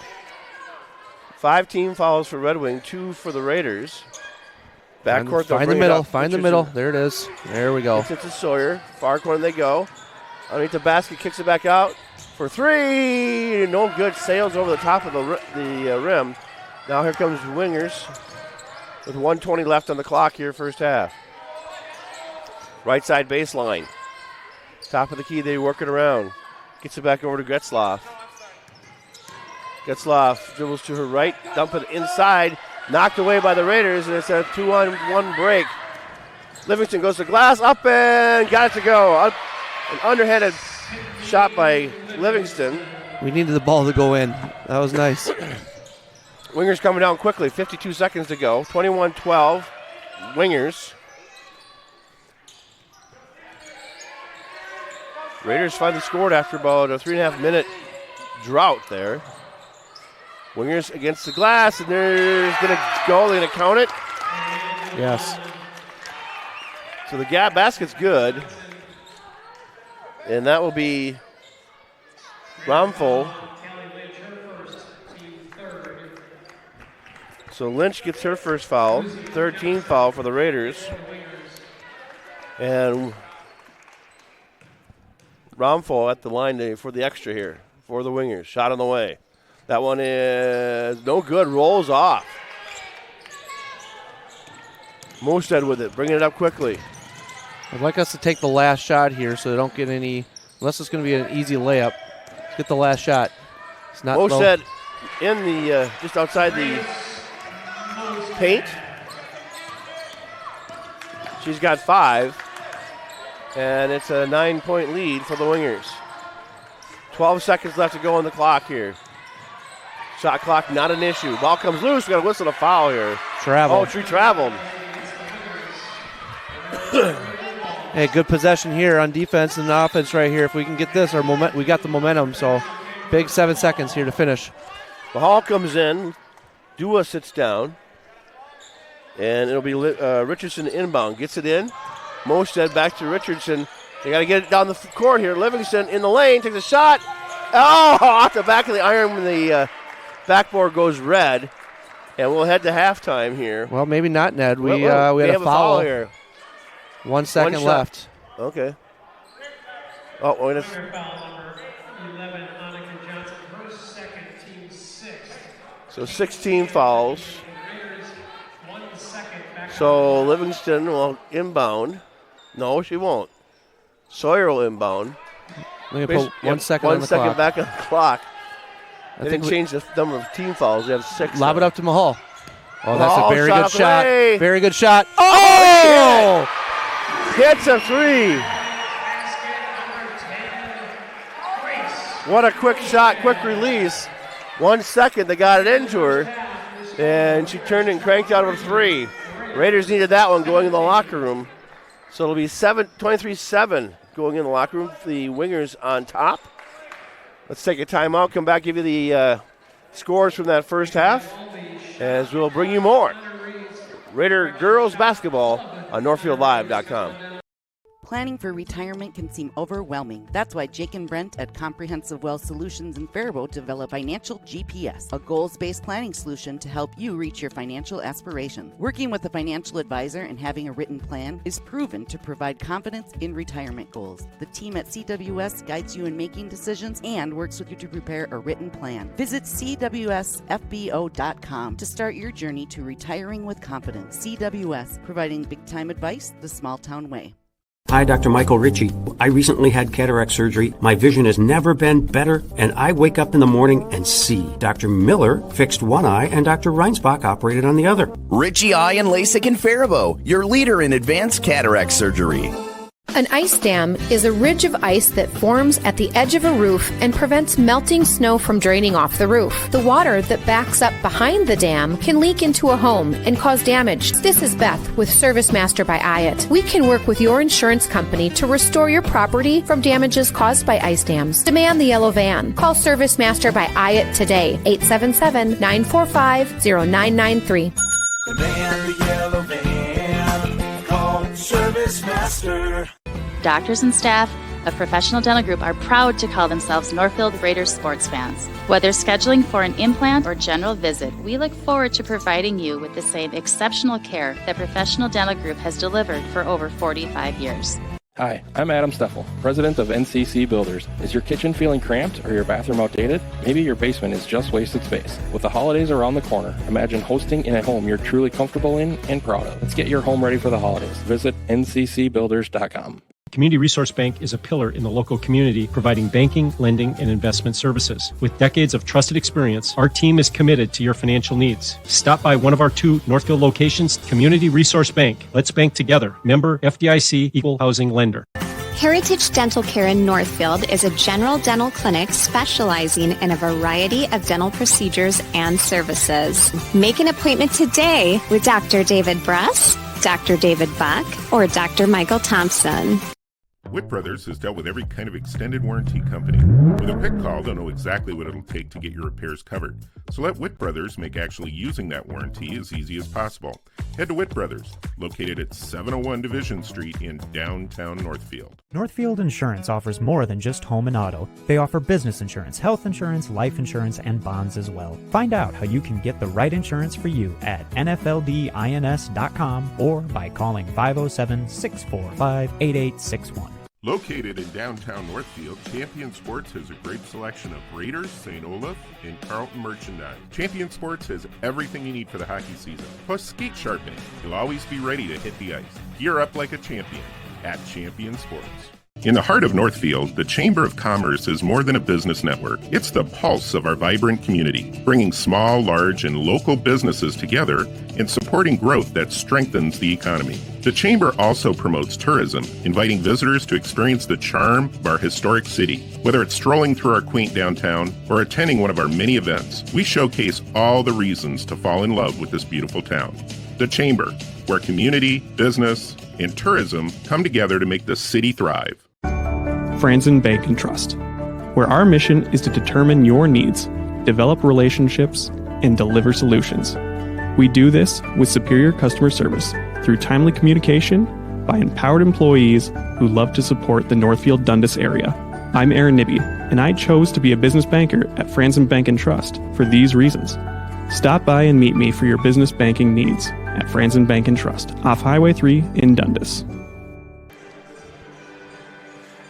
5 team fouls for Red Wing, 2 for the Raiders. Backcourt, find the middle. Find the middle. There it is. There we go. It's to Sawyer. Far corner they go. Underneath the basket, kicks it back out for 3. No good. Sails over the top of the rim. Now here comes Wingers with 1:20 left on the clock here, first half. Right side baseline. Top of the key, they work it around. Gets it back over to Getzlaff. Getzlaff dribbles to her right, dump it inside. Knocked away by the Raiders, and it's a 2-on-1 break. Livingston goes to glass, up and got it to go. An underhanded shot by Livingston. We needed the ball to go in. That was nice. Wingers coming down quickly, 52 seconds to go. 21-12, Wingers. Raiders finally scored after about a 3.5-minute drought there. Wingers against the glass, and there's going to go. They're going to count it. Yes. So the basket's good. And that will be Romful. So Lynch gets her first foul. 3rd team foul for the Raiders. And Romful at the line for the extra here for the Wingers. Shot on the way. That one is no good. Rolls off. Mosted with it. Bringing it up quickly. I'd like us to take the last shot here so they don't get any, unless it's going to be an easy layup. Let's get the last shot. It's not Mosted in the, just outside the paint. She's got 5. And it's a 9-point lead for the Wingers. 12 seconds left to go on the clock here. Shot clock not an issue. Ball comes loose. We got to whistle a foul here. Travel. Oh, she traveled. Hey, good possession here on defense and offense right here. If we can get this, we got the momentum. So big 7 seconds here to finish. Mahal comes in. Dua sits down. And it'll be Richardson inbound. Gets it in. Mosted back to Richardson. They got to get it down the court here. Livingston in the lane. Takes a shot. Oh, off the back of the iron when the backboard goes red. And we'll head to halftime here. Well, maybe not, Ned. We had a foul here. 1 second left. Okay. Oh, wait. So 16 fouls. So Livingston will inbound. No, she won't. Sawyer will inbound. We're going to put 1 second on the clock. 1 second clock. back on the clock. They didn't change the number of team fouls. They have 6. Lob it up to Mahal. Oh, that's a very good shot. Away. Very good shot. Oh! Hits a 3. What a quick shot, quick release. 1 second, they got it into her. And she turned and cranked out of a 3. Raiders needed that one going in the locker room. So it'll be 23-7 going in the locker room. The Wingers on top. Let's take a timeout, come back, give you the scores from that first half, as we'll bring you more Raider girls basketball on NorthfieldLive.com. Planning for retirement can seem overwhelming. That's why Jake and Brent at Comprehensive Wealth Solutions in Faribault develop Financial GPS, a goals-based planning solution to help you reach your financial aspirations. Working with a financial advisor and having a written plan is proven to provide confidence in retirement goals. The team at CWS guides you in making decisions and works with you to prepare a written plan. Visit CWSFBO.com to start your journey to retiring with confidence. CWS, providing big-time advice the small-town way. Hi, Dr. Michael Ritchie. I recently had cataract surgery. My vision has never been better, and I wake up in the morning and see. Dr. Miller fixed one eye, and Dr. Reinsbach operated on the other. Ritchie Eye and LASIK in Faribault, your leader in advanced cataract surgery. An ice dam is a ridge of ice that forms at the edge of a roof and prevents melting snow from draining off the roof. The water that backs up behind the dam can leak into a home and cause damage. This is Beth with Service Master by Hyatt. We can work with your insurance company to restore your property from damages caused by ice dams. Demand the yellow van. Call Service Master by Hyatt today, 877-945-0993. Demand the yellow van. Call Service Master. Doctors and staff of Professional Dental Group are proud to call themselves Northfield Raiders sports fans. Whether scheduling for an implant or general visit, we look forward to providing you with the same exceptional care that Professional Dental Group has delivered for over 45 years. Hi, I'm Adam Steffel, president of NCC Builders. Is your kitchen feeling cramped or your bathroom outdated? Maybe your basement is just wasted space. With the holidays around the corner, imagine hosting in a home you're truly comfortable in and proud of. Let's get your home ready for the holidays. Visit nccbuilders.com. Community Resource Bank is a pillar in the local community, providing banking, lending, and investment services. With decades of trusted experience, our team is committed to your financial needs. Stop by one of our 2 Northfield locations. Community Resource Bank. Let's bank together. Member FDIC, Equal Housing Lender. Heritage Dental Care in Northfield is a general dental clinic specializing in a variety of dental procedures and services. Make an appointment today with Dr. David Bruss, Dr. David Buck, or Dr. Michael Thompson. Witt Brothers has dealt with every kind of extended warranty company. With a quick call, they'll know exactly what it'll take to get your repairs covered. So let Witt Brothers make actually using that warranty as easy as possible. Head to Witt Brothers, located at 701 Division Street in downtown Northfield. Northfield Insurance offers more than just home and auto. They offer business insurance, health insurance, life insurance, and bonds as well. Find out how you can get the right insurance for you at nfldins.com or by calling 507-645-8861. Located in downtown Northfield, Champion Sports has a great selection of Raiders, St. Olaf, and Carlton merchandise. Champion Sports has everything you need for the hockey season, plus skate sharpening. You'll always be ready to hit the ice. Gear up like a champion at Champion Sports. In the heart of Northfield, the Chamber of Commerce is more than a business network. It's the pulse of our vibrant community, bringing small, large, and local businesses together and supporting growth that strengthens the economy. The Chamber also promotes tourism, inviting visitors to experience the charm of our historic city. Whether it's strolling through our quaint downtown or attending one of our many events, we showcase all the reasons to fall in love with this beautiful town. The Chamber, where community, business, and tourism come together to make the city thrive. Franzen Bank and Trust, where our mission is to determine your needs, develop relationships, and deliver solutions. We do this with superior customer service through timely communication by empowered employees who love to support the Northfield Dundas area. I'm Aaron Nibby, and I chose to be a business banker at Franzen Bank and Trust for these reasons. Stop by and meet me for your business banking needs at Franzen Bank and Trust, off Highway 3 in Dundas.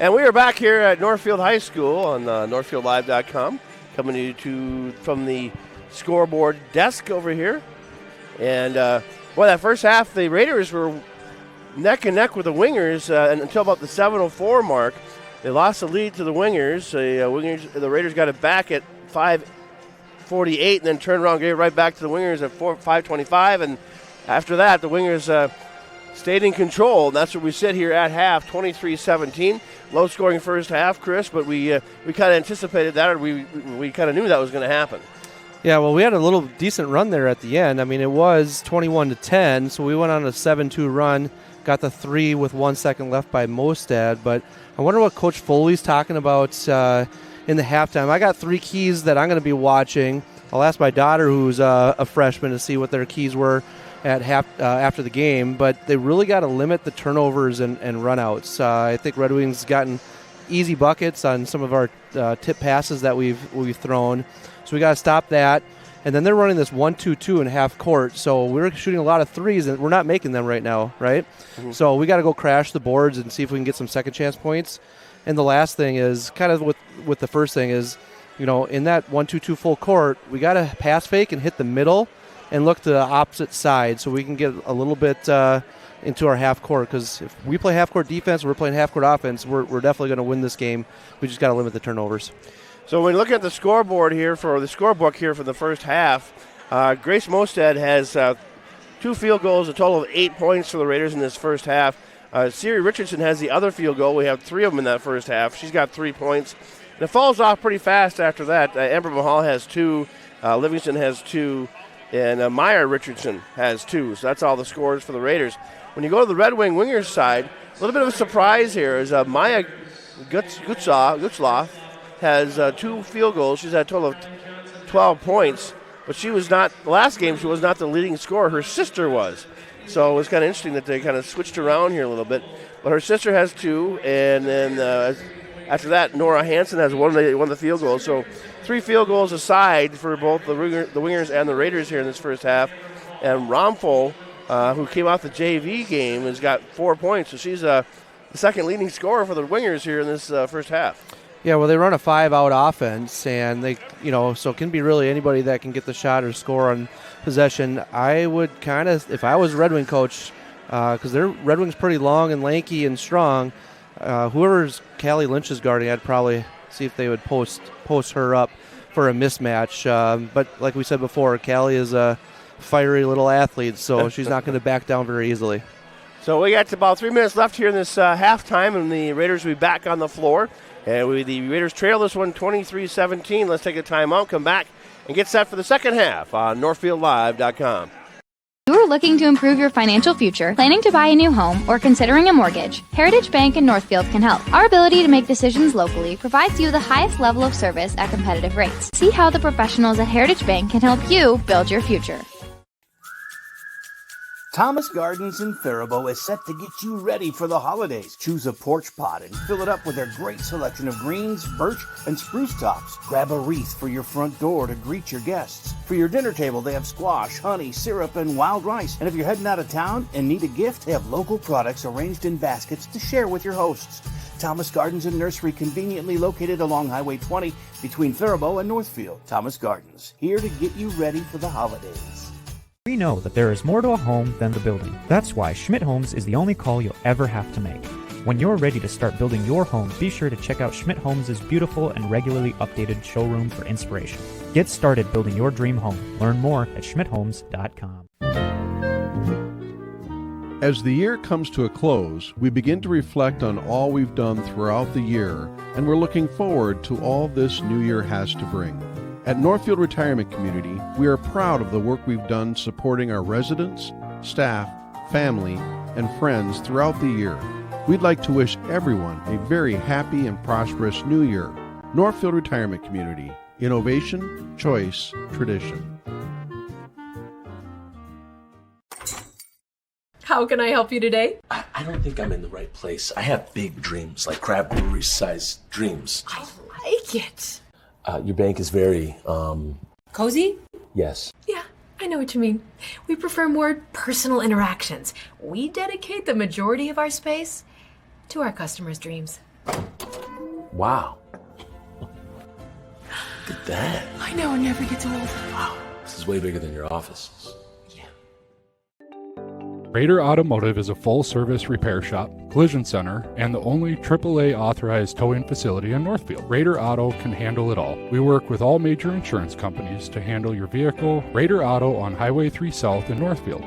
And we are back here at Northfield High School on northfieldlive.com, coming to you from the scoreboard desk over here. And, that first half, the Raiders were neck and neck with the Wingers until about the 7:04 mark. They lost the lead to the Wingers. The Raiders got it back at 5:48 and then turned around and gave it right back to the Wingers at 5:25. And after that, the Wingers stayed in control. And that's where we sit here at half, 23-17. Low-scoring first half, Chris, but we kind of anticipated that, or we kind of knew that was going to happen. Yeah, well, we had a little decent run there at the end. I mean, it was 21-10, so we went on a 7-2 run, got the 3 with 1 second left by Mostad. But I wonder what Coach Foley's talking about in the halftime. I got 3 keys that I'm going to be watching. I'll ask my daughter, who's a freshman, to see what their keys were at after the game. But they really got to limit the turnovers and runouts. I think Red Wings gotten easy buckets on some of our tip passes that we've thrown. So we got to stop that. And then they're running this 1-2-2 in half court. So we're shooting a lot of threes, and we're not making them right now, right? Mm-hmm. So we got to go crash the boards and see if we can get some second chance points. And the last thing is, kind of with the first thing is, in that 1-2-2 full court, we got to pass fake and hit the middle and look to the opposite side so we can get a little bit into our half court. Because if we play half court defense, we're playing half court offense, we're definitely going to win this game. We just got to limit the turnovers. So when you look at the scoreboard here for the scorebook here for the first half, Grace Mostad has 2 field goals, a total of 8 points for the Raiders in this first half. Siri Richardson has the other field goal. We have 3 of them in that first half. She's got 3 points. And it falls off pretty fast after that. Amber Mahal has 2, Livingston has 2, and Meyer Richardson has 2. So that's all the scores for the Raiders. When you go to the Red Wingers side, a little bit of a surprise here is Maya Gutzlaff has 2 field goals. She's had a total of 12 points. But she was not, last game, she was not the leading scorer. Her sister was. So it was kind of interesting that they kind of switched around here a little bit. But her sister has 2, and then after that, Nora Hansen has one of the field goals. So 3 field goals aside for both the Wingers and the Raiders here in this first half. And Romfo, who came off the JV game, has got 4 points. So she's the second leading scorer for the Wingers here in this first half. Yeah, well, they run a 5-out offense, and they, so it can be really anybody that can get the shot or score on possession. I would kind of, if I was Red Wing coach, because their Red Wing's pretty long and lanky and strong, whoever's Callie Lynch is guarding, I'd probably see if they would post her up for a mismatch. But like we said before, Callie is a fiery little athlete, so she's not going to back down very easily. So we got about 3 minutes left here in this halftime, and the Raiders will be back on the floor. And the Raiders trail this one 23-17. Let's take a timeout, come back, and get set for the second half on NorthfieldLive.com. You are looking to improve your financial future, planning to buy a new home, or considering a mortgage, Heritage Bank in Northfield can help. Our ability to make decisions locally provides you the highest level of service at competitive rates. See how the professionals at Heritage Bank can help you build your future. Thomas Gardens in Faribault is set to get you ready for the holidays. Choose a porch pot and fill it up with their great selection of greens, birch, and spruce tops. Grab a wreath for your front door to greet your guests. For your dinner table, they have squash, honey, syrup, and wild rice. And if you're heading out of town and need a gift, they have local products arranged in baskets to share with your hosts. Thomas Gardens and Nursery, conveniently located along Highway 20 between Faribault and Northfield. Thomas Gardens, here to get you ready for the holidays. We know that there is more to a home than the building. That's why Schmidt Homes is the only call you'll ever have to make. When you're ready to start building your home, be sure to check out Schmidt Homes' beautiful and regularly updated showroom for inspiration. Get started building your dream home. Learn more at schmidthomes.com. As the year comes to a close, we begin to reflect on all we've done throughout the year, and we're looking forward to all this new year has to bring. At Northfield Retirement Community, we are proud of the work we've done supporting our residents, staff, family, and friends throughout the year. We'd like to wish everyone a very happy and prosperous new year. Northfield Retirement Community. Innovation, choice, tradition. How can I help you today? I don't think I'm in the right place. I have big dreams, like crab brewery-sized dreams. I like it. Your bank is very, Cozy? yes. Yeah, I know what you mean. We prefer more personal interactions. We dedicate the majority of our space to our customers' dreams. Wow. Look at that. I know, it never gets old. Wow. This is way bigger than your office. Raider Automotive is a full-service repair shop, collision center, and the only AAA authorized towing facility in Northfield. Raider Auto can handle it all. We work with all major insurance companies to handle your vehicle. Raider Auto on Highway 3 South in Northfield.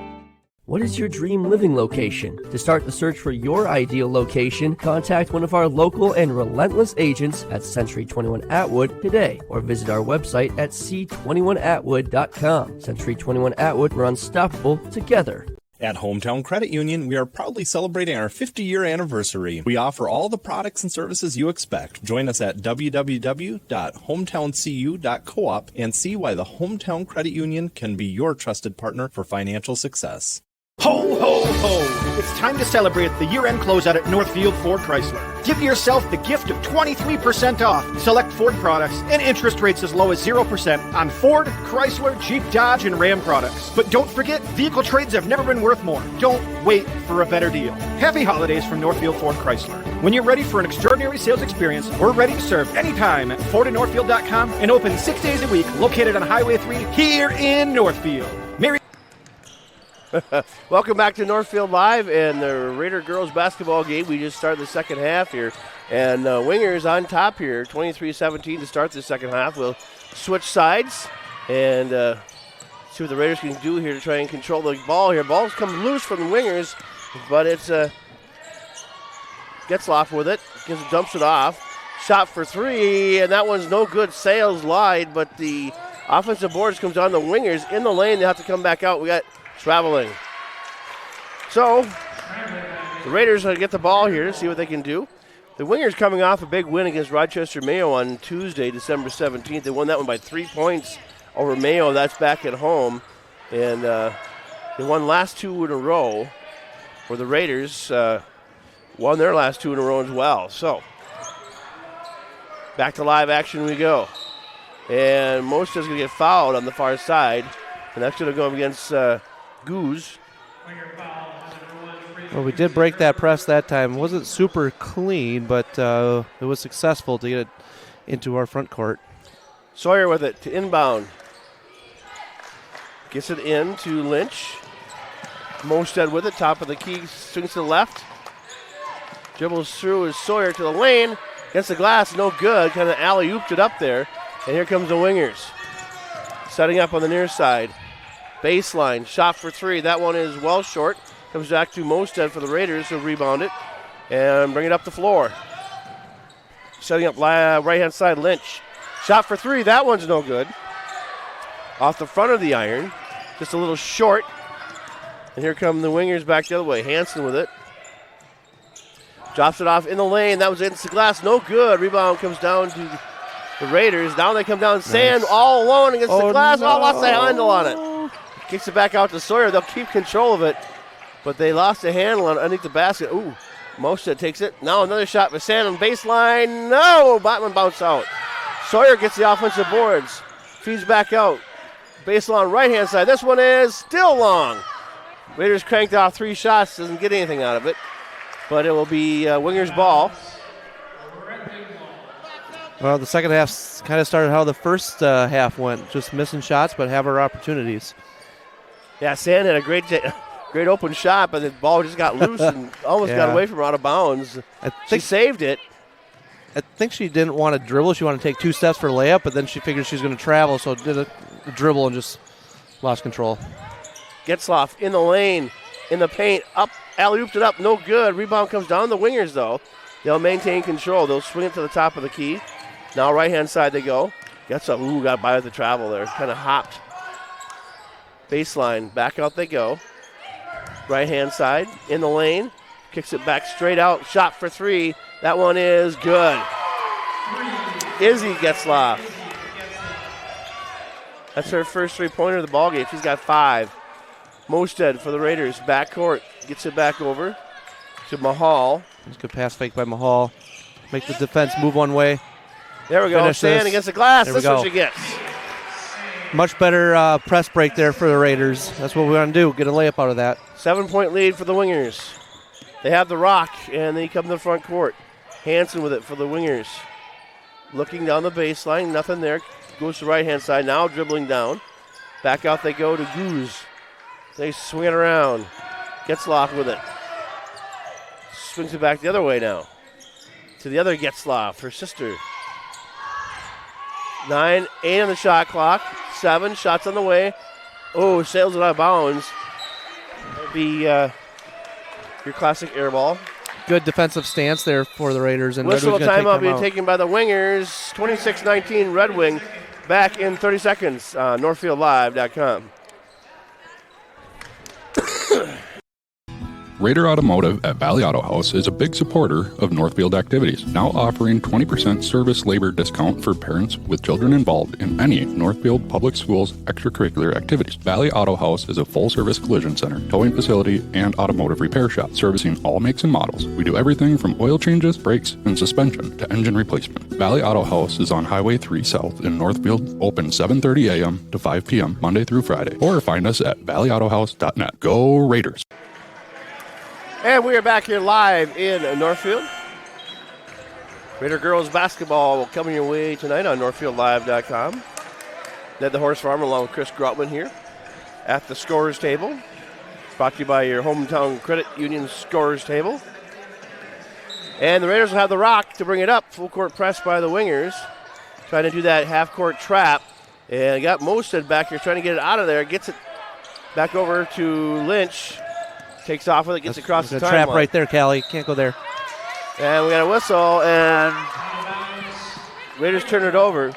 What is your dream living location? To start the search for your ideal location, contact one of our local and relentless agents at Century 21 Atwood today, or visit our website at c21atwood.com. Century 21 Atwood, we're unstoppable together. At Hometown Credit Union, we are proudly celebrating our 50-year anniversary. We offer all the products and services you expect. Join us at www.hometowncu.coop and see why the Hometown Credit Union can be your trusted partner for financial success. Ho, ho, ho! It's time to celebrate the year-end closeout at Northfield Ford Chrysler. Give yourself the gift of 23% off select Ford products and interest rates as low as 0% on Ford, Chrysler, Jeep, Dodge, and Ram products. But don't forget, vehicle trades have never been worth more. Don't wait for a better deal. Happy holidays from Northfield Ford Chrysler. When you're ready for an extraordinary sales experience, we're ready to serve anytime at FordandNorthfield.com and open 6 days a week, located on Highway 3 here in Northfield. Welcome back to Northfield Live and the Raider girls basketball game. We just started the second half here, and Wingers on top here, 23-17 to start the second half. We'll switch sides and see what the Raiders can do here to try and control the ball here. Ball's come loose from the Wingers, but it's Getzloff with it, dumps it off. Shot for three, and that one's no good. Sales lied, but the offensive boards comes on the Wingers in the lane. They have to come back out. We got traveling. So, the Raiders get the ball here to see what they can do. The Wingers coming off a big win against Rochester Mayo on Tuesday, December 17th. They won that one by 3 points over Mayo. That's back at home. And they won last two in a row, where the Raiders won their last two in a row as well. So, back to live action we go. And Most is going to get fouled on the far side. And that's going to go up against Goose. Well, we did break that press that time. It wasn't super clean, but it was successful to get it into our front court. Sawyer with it to inbound. Gets it in to Lynch. Mosted with it, top of the key, swings to the left. Dribbles through is Sawyer to the lane. Against the glass, no good. Kind of alley-ooped it up there. And here comes the Wingers. Setting up on the near side. Baseline, shot for three. That one is well short. Comes back to Mosted for the Raiders, who rebound it and bring it up the floor. Setting up right-hand side, Lynch. Shot for three. That one's no good. Off the front of the iron. Just a little short. And here come the Wingers back the other way. Hanson with it. Drops it off in the lane. That was against the glass. No good. Rebound comes down to the Raiders. Now they come down. Sand all alone against the glass. No. Oh, lost the handle on it. Kicks it back out to Sawyer. They'll keep control of it. But they lost the handle on underneath the basket. Ooh, Moshe takes it. Now another shot for Sand on baseline. No, Botman bounced out. Sawyer gets the offensive boards. Feeds back out. Baseline right-hand side. This one is still long. Raiders cranked off 3 shots. Doesn't get anything out of it. But it will be Wingers' ball. Well, the second half kind of started how the first half went. Just missing shots, but have our opportunities. Yeah, Sand had a great Great open shot, but the ball just got loose and almost got away from her out of bounds. She saved it. I think she didn't want to dribble. She wanted to take 2 steps for a layup, but then she figured she was going to travel, so did a dribble and just lost control. Getzlaff in the lane, in the paint, up, alley-ooped it up, no good. Rebound comes down the wingers, though. They'll maintain control. They'll swing it to the top of the key. Now right-hand side they go. Getzlaff, got by with the travel there. Kind of hopped. Baseline, back out they go. Right-hand side, in the lane. Kicks it back straight out. Shot for 3. That one is good. Izzy Getzlaff. That's her first 3-pointer of the ballgame. She's got 5. Mosted for the Raiders. Backcourt. Gets it back over to Mahal. It's a good pass fake by Mahal. Make the defense move one way. There we go. Stand against the glass. There This is what she gets. Much better press break there for the Raiders. That's what we want to do. Get a layup out of that. 7-point lead for the Wingers. They have the rock, and they come to the front court. Hanson with it for the Wingers. Looking down the baseline, nothing there. Goes to the right-hand side, now dribbling down. Back out they go to Goose. They swing it around. Getzlaff with it. Swings it back the other way now. To the other Getzlaff, her sister. 9, 8 on the shot clock. 7 shots on the way. Oh, sails it out of bounds. That'd be your classic air ball. Good defensive stance there for the Raiders. And Whistle timeout being taken by the Wingers. 26-19 Red Wing. Back in 30 seconds. NorthfieldLive.com. Raider Automotive at Valley Auto House is a big supporter of Northfield activities, now offering 20% service labor discount for parents with children involved in any Northfield Public Schools extracurricular activities. Valley Auto House is a full-service collision center, towing facility, and automotive repair shop, servicing all makes and models. We do everything from oil changes, brakes, and suspension to engine replacement. Valley Auto House is on Highway 3 South in Northfield, open 7:30 a.m. to 5 p.m. Monday through Friday, or find us at valleyautohouse.net. Go Raiders! And we are back here live in Northfield. Raider girls basketball coming your way tonight on NorthfieldLive.com. Ned the Horse Farm along with Chris Grotman here at the scorers table. Brought to you by your hometown credit union scorers table. And the Raiders will have the rock to bring it up. Full court press by the Wingers. Trying to do that half court trap. And got Mosted back here trying to get it out of there. Gets it back over to Lynch. Takes off with it, gets across the timeline. Trap right there, Callie. Can't go there. And we got a whistle, and Raiders turn it over.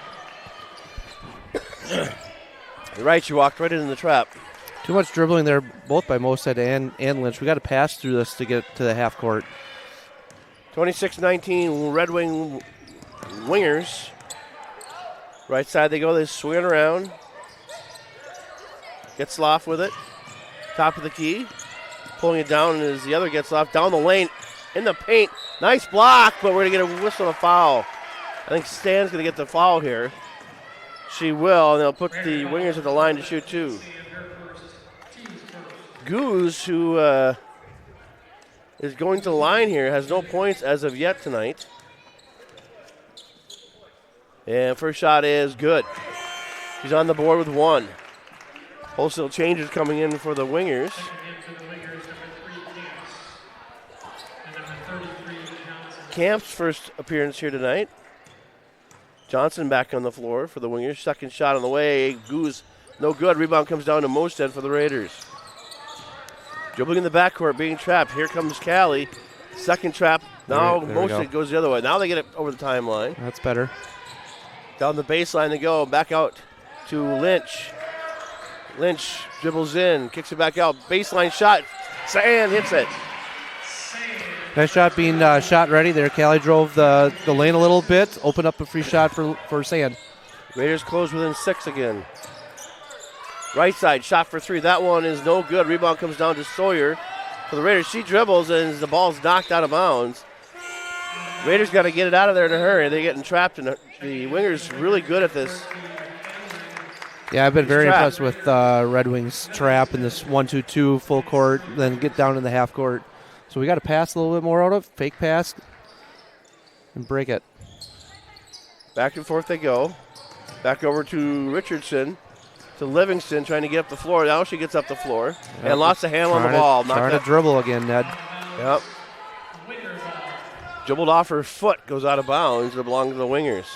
You're right, she walked right into the trap. Too much dribbling there, both by Mosted and Lynch. We got to pass through this to get to the half court. 26-19 Red Wing Wingers. Right side they go, they swing it around. Getzlaff with it. Top of the key. Pulling it down as the other Getzlaff down the lane in the paint. Nice block, but we're going to get a whistle and a foul. I think Stan's going to get the foul here. She will, and they'll put the Wingers at the line to shoot 2. Goose, who is going to the line here, has no points as of yet tonight. And first shot is good. She's on the board with 1. Wholesale changes coming in for the Wingers. Camp's first appearance here tonight. Johnson back on the floor for the Wingers. Second shot on the way. Goose, no good. Rebound comes down to Mosted for the Raiders. Dribbling in the backcourt, being trapped. Here comes Callie. Second trap. Now there Mosted goes the other way. Now they get it over the timeline. That's better. Down the baseline they go. Back out to Lynch. Lynch dribbles in, kicks it back out. Baseline shot. Sand hits it. Nice shot being shot ready there. Callie drove the lane a little bit, opened up a free shot for Sand. Raiders close within 6 again. Right side, shot for 3. That one is no good. Rebound comes down to Sawyer for the Raiders. She dribbles and the ball's knocked out of bounds. Raiders got to get it out of there in a hurry. They're getting trapped, and the Wingers really good at this. Yeah, I've been very impressed with Red Wings trap in this 1-2-2 full court, then get down in the half court. So we got to pass a little bit more out of fake pass and break it. Back and forth they go. Back over to Richardson. to Livingston, trying to get up the floor. Now she gets up the floor and lost a handle on the ball. Trying to dribble again, Ned. Yep. Dribbled off her foot, goes out of bounds. It belonged to the Wingers.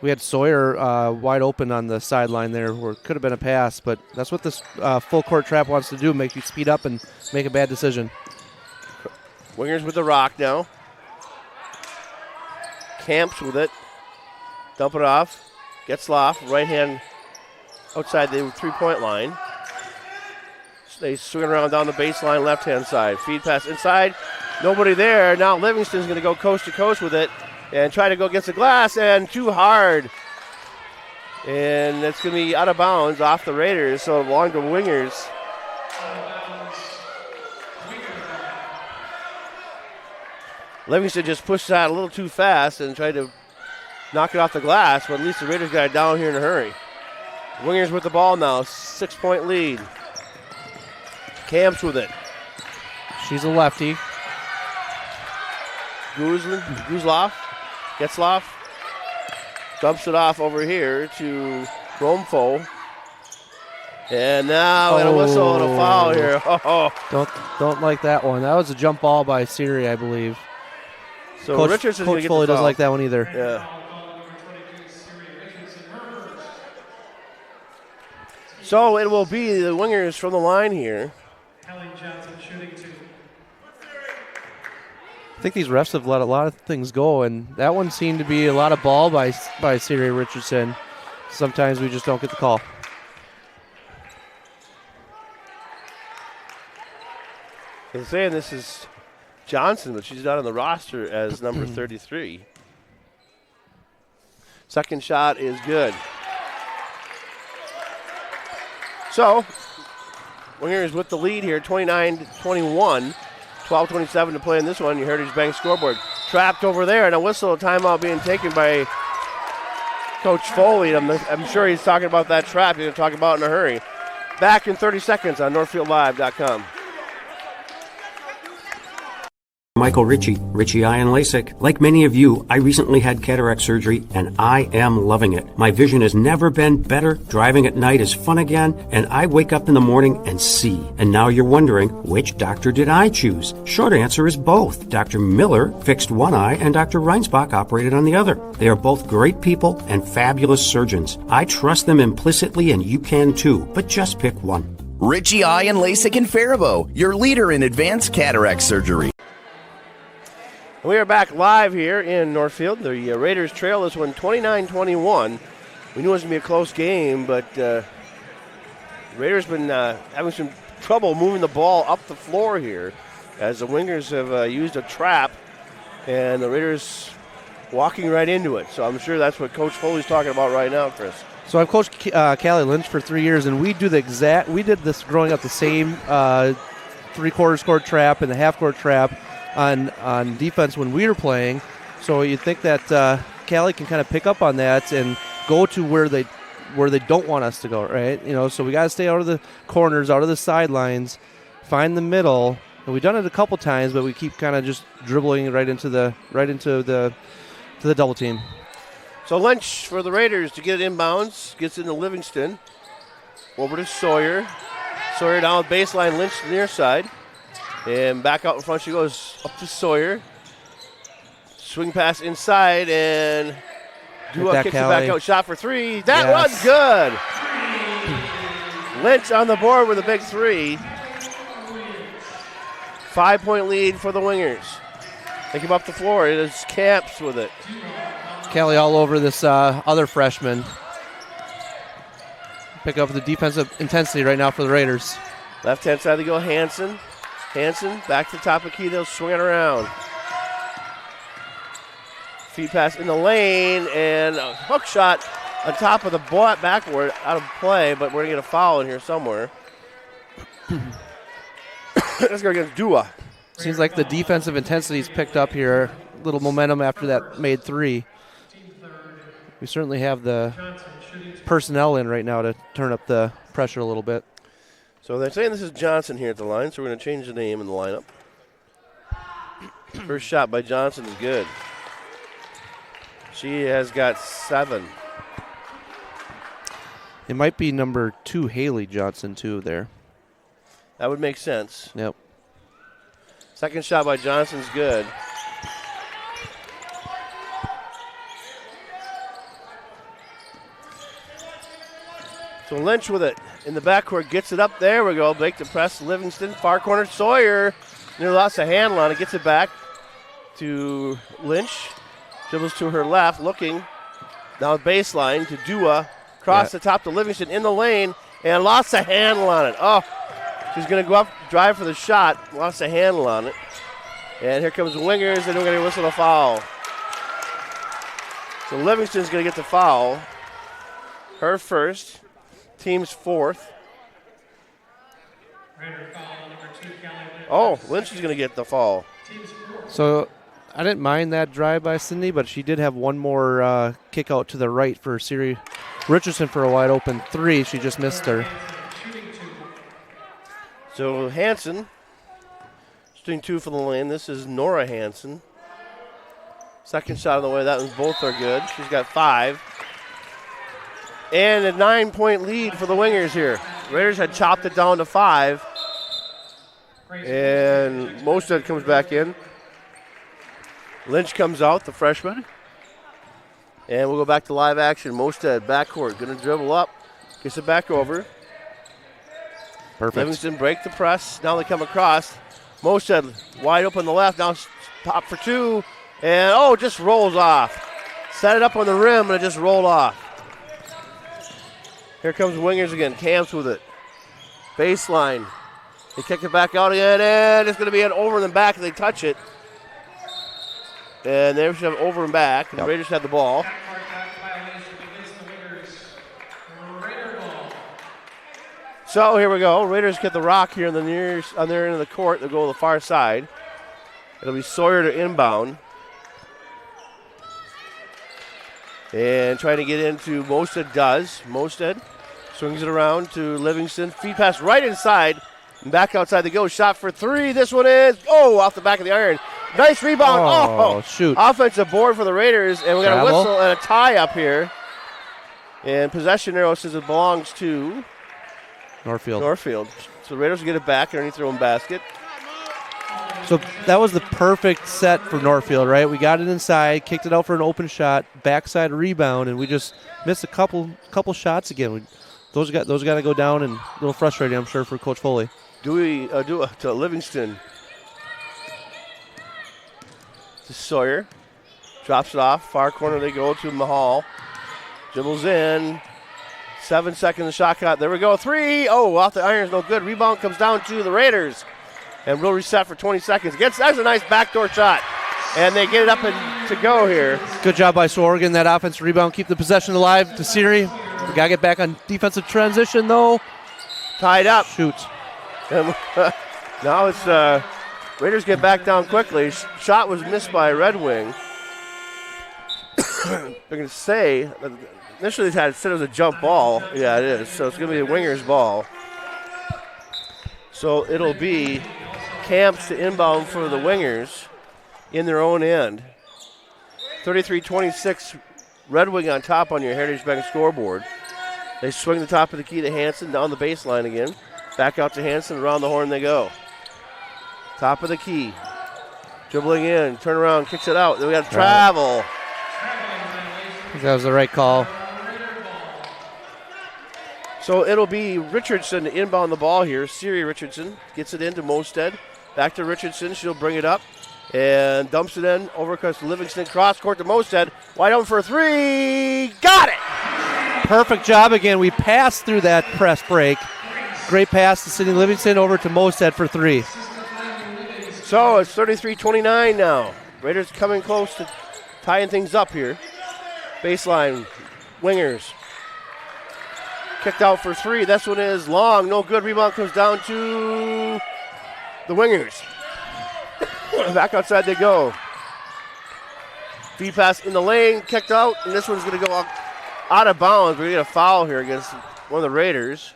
We had Sawyer wide open on the sideline there where it could have been a pass, but that's what this full court trap wants to do, make you speed up and make a bad decision. Wingers with the rock now. Camps with it. Dump it off. Getzlaff, right hand outside the three-point line. They swing around down the baseline left-hand side. Feed pass inside. Nobody there. Now Livingston's going to go coast to coast with it and try to go against the glass, and too hard. And it's going to be out of bounds off the Raiders, so along the Wingers. Livingston just pushed that a little too fast and tried to knock it off the glass, but at least the Raiders got it down here in a hurry. Wingers with the ball now, 6-point lead. Camps with it. She's a lefty. Getzlaff dumps it off over here to Romfo. And now and a whistle and a foul here. Don't like that one. That was a jump ball by Siri, I believe. So Coach Richardson's going to get Foley the foul. doesn't like that one either. Yeah. So it will be the Wingers from the line here. I think these refs have let a lot of things go, and that one seemed to be a lot of ball by Siri Richardson. Sometimes we just don't get the call. I'm saying this is Johnson, but she's not on the roster as number 33. Second shot is good. So, Wingers with the lead here, 29-21. 12:27 to play in this one. Your Heritage Bank scoreboard. Trapped over there, and a whistle, a timeout being taken by Coach Foley. I'm sure he's talking about that trap he's going to talk about in a hurry. Back in 30 seconds on NorthfieldLive.com. Michael Ritchie Eye and LASIK. Like many of you, I recently had cataract surgery and I am loving it. My vision has never been better. Driving at night is fun again, and I wake up in the morning and see. And now you're wondering, which doctor did I choose? Short answer is both. Dr. Miller fixed one eye and Dr. Reinsbach operated on the other. They are both great people and fabulous surgeons. I trust them implicitly, and you can too, but just pick one. Ritchie Eye and LASIK in Faribault, your leader in advanced cataract surgery. We are back live here in Northfield. The Raiders trail this one 29-21. We knew it was going to be a close game, but Raiders been having some trouble moving the ball up the floor here as the Wingers have used a trap, and the Raiders walking right into it. So I'm sure that's what Coach Foley's talking about right now, Chris. So I've coached Callie Lynch for 3 years, and we did this growing up, the same three-quarters court trap and the half-court trap on defense when we were playing. So you'd think that Callie can kind of pick up on that and go to where they don't want us to go, right? So we got to stay out of the corners, out of the sidelines, find the middle. And we've done it a couple times, but we keep kind of just dribbling right into the double team. So Lynch for the Raiders to get it inbounds, gets into Livingston. Over to Sawyer. Sawyer down the baseline, Lynch near side. And back out in front she goes up to Sawyer. Swing pass inside, and Dua kicks it back out. Shot for three. That was good. Lynch on the board with a big three. 5-point lead for the Wingers. They come up the floor. It is Camps with it. Callie all over this other freshman. Pick up the defensive intensity right now for the Raiders. Left-hand side they go Hanson. Hanson back to the top of the key. They'll swing it around. Feed pass in the lane, and a hook shot on top of the backward, out of play, but we're going to get a foul in here somewhere. Let's go against Dua. Seems like the defensive intensity's picked up here. Little momentum after that made three. We certainly have the personnel in right now to turn up the pressure a little bit. So they're saying this is Johnson here at the line, so we're going to change the name in the lineup. First shot by Johnson is good. She has got 7. It might be number 2, Haley Johnson, too, there. That would make sense. Yep. Second shot by Johnson's good. So Lynch with it in the backcourt, gets it up. There we go. Make the press. Livingston, far corner. Sawyer near lost a handle on it. Gets it back to Lynch. Dribbles to her left, looking down baseline to Dua. Cross the top to Livingston in the lane and lost a handle on it. Oh, she's going to go up, drive for the shot. Lost a handle on it. And here comes the Wingers, and we're going to whistle a foul. So Livingston's going to get the foul. Her first. Team's fourth. Oh, Lynch is going to get the foul. So I didn't mind that drive by Cindy, but she did have one more kick out to the right for Siri Richardson for a wide open 3. She just missed her. So Hansen, shooting 2 for the lane. This is Nora Hansen. Second shot on the way. That was both are good. She's got 5. And a 9-point lead for the Wingers here. Raiders had chopped it down to 5. And Mostad comes back in. Lynch comes out, the freshman. And we'll go back to live action. Mostad, backcourt, going to dribble up. Gets it back over. Perfect. Livingston break the press. Now they come across. Mostad wide open the left. Now pop for 2. And, just rolls off. Set it up on the rim, and it just rolled off. Here comes Wingers again. Camps with it. Baseline. They kick it back out again, and it's going to be an over and back if they touch it. And they should have over and back. The Raiders have the ball. So here we go. Raiders get the rock here on their end of the court. They'll go to the far side. It'll be Sawyer to inbound. And trying to get into Mostad does. Mostad swings it around to Livingston. Feed pass right inside. And back outside they go. Shot for 3. This one is, off the back of the iron. Nice rebound. Shoot. Offensive board for the Raiders. And we got a whistle and a tie up here. And possession arrow says it belongs to Northfield. So the Raiders will get it back underneath their own basket. So that was the perfect set for Northfield, right? We got it inside, kicked it out for an open shot, backside rebound, and we just missed a couple shots again. Those got to go down, and a little frustrating, I'm sure, for Coach Foley. Dewey to Livingston. To Sawyer. Drops it off. Far corner they go to Mahal. Dribbles in. 7 seconds, the shot clock. There we go. 3. Off the irons, no good. Rebound comes down to the Raiders. And we'll reset for 20 seconds. That's a nice backdoor shot. And they get it up and to go here. Good job by Sworgan. That offensive rebound, keep the possession alive to Siri. We got to get back on defensive transition, though. Tied up. Shoot. And now it's Raiders get back down quickly. Shot was missed by Red Wing. They're going to say, initially they said it was a jump ball. Yeah, it is. So it's going to be a Winger's ball. So it'll be Camps to inbound for the Wingers in their own end. 33-26, Red Wing on top on your Heritage Bank scoreboard. They swing the top of the key to Hansen, down the baseline again. Back out to Hansen, around the horn they go. Top of the key. Dribbling in, turn around, kicks it out. Then we got to travel. That was the right call. So it'll be Richardson to inbound the ball here. Siri Richardson gets it into Mostad. Back to Richardson. She'll bring it up and dumps it in. Over across to Livingston. Cross court to Mostad. Wide open for 3. Got it! Perfect job again. We passed through that press break. Great pass to Sidney Livingston over to Mostad for 3. So it's 33-29 now. Raiders coming close to tying things up here. Baseline. Wingers. Kicked out for 3. This one is long. No good. Rebound comes down to the Wingers. Back outside they go. Feed pass in the lane. Kicked out. And this one's going to go out of bounds. We're going to get a foul here against one of the Raiders.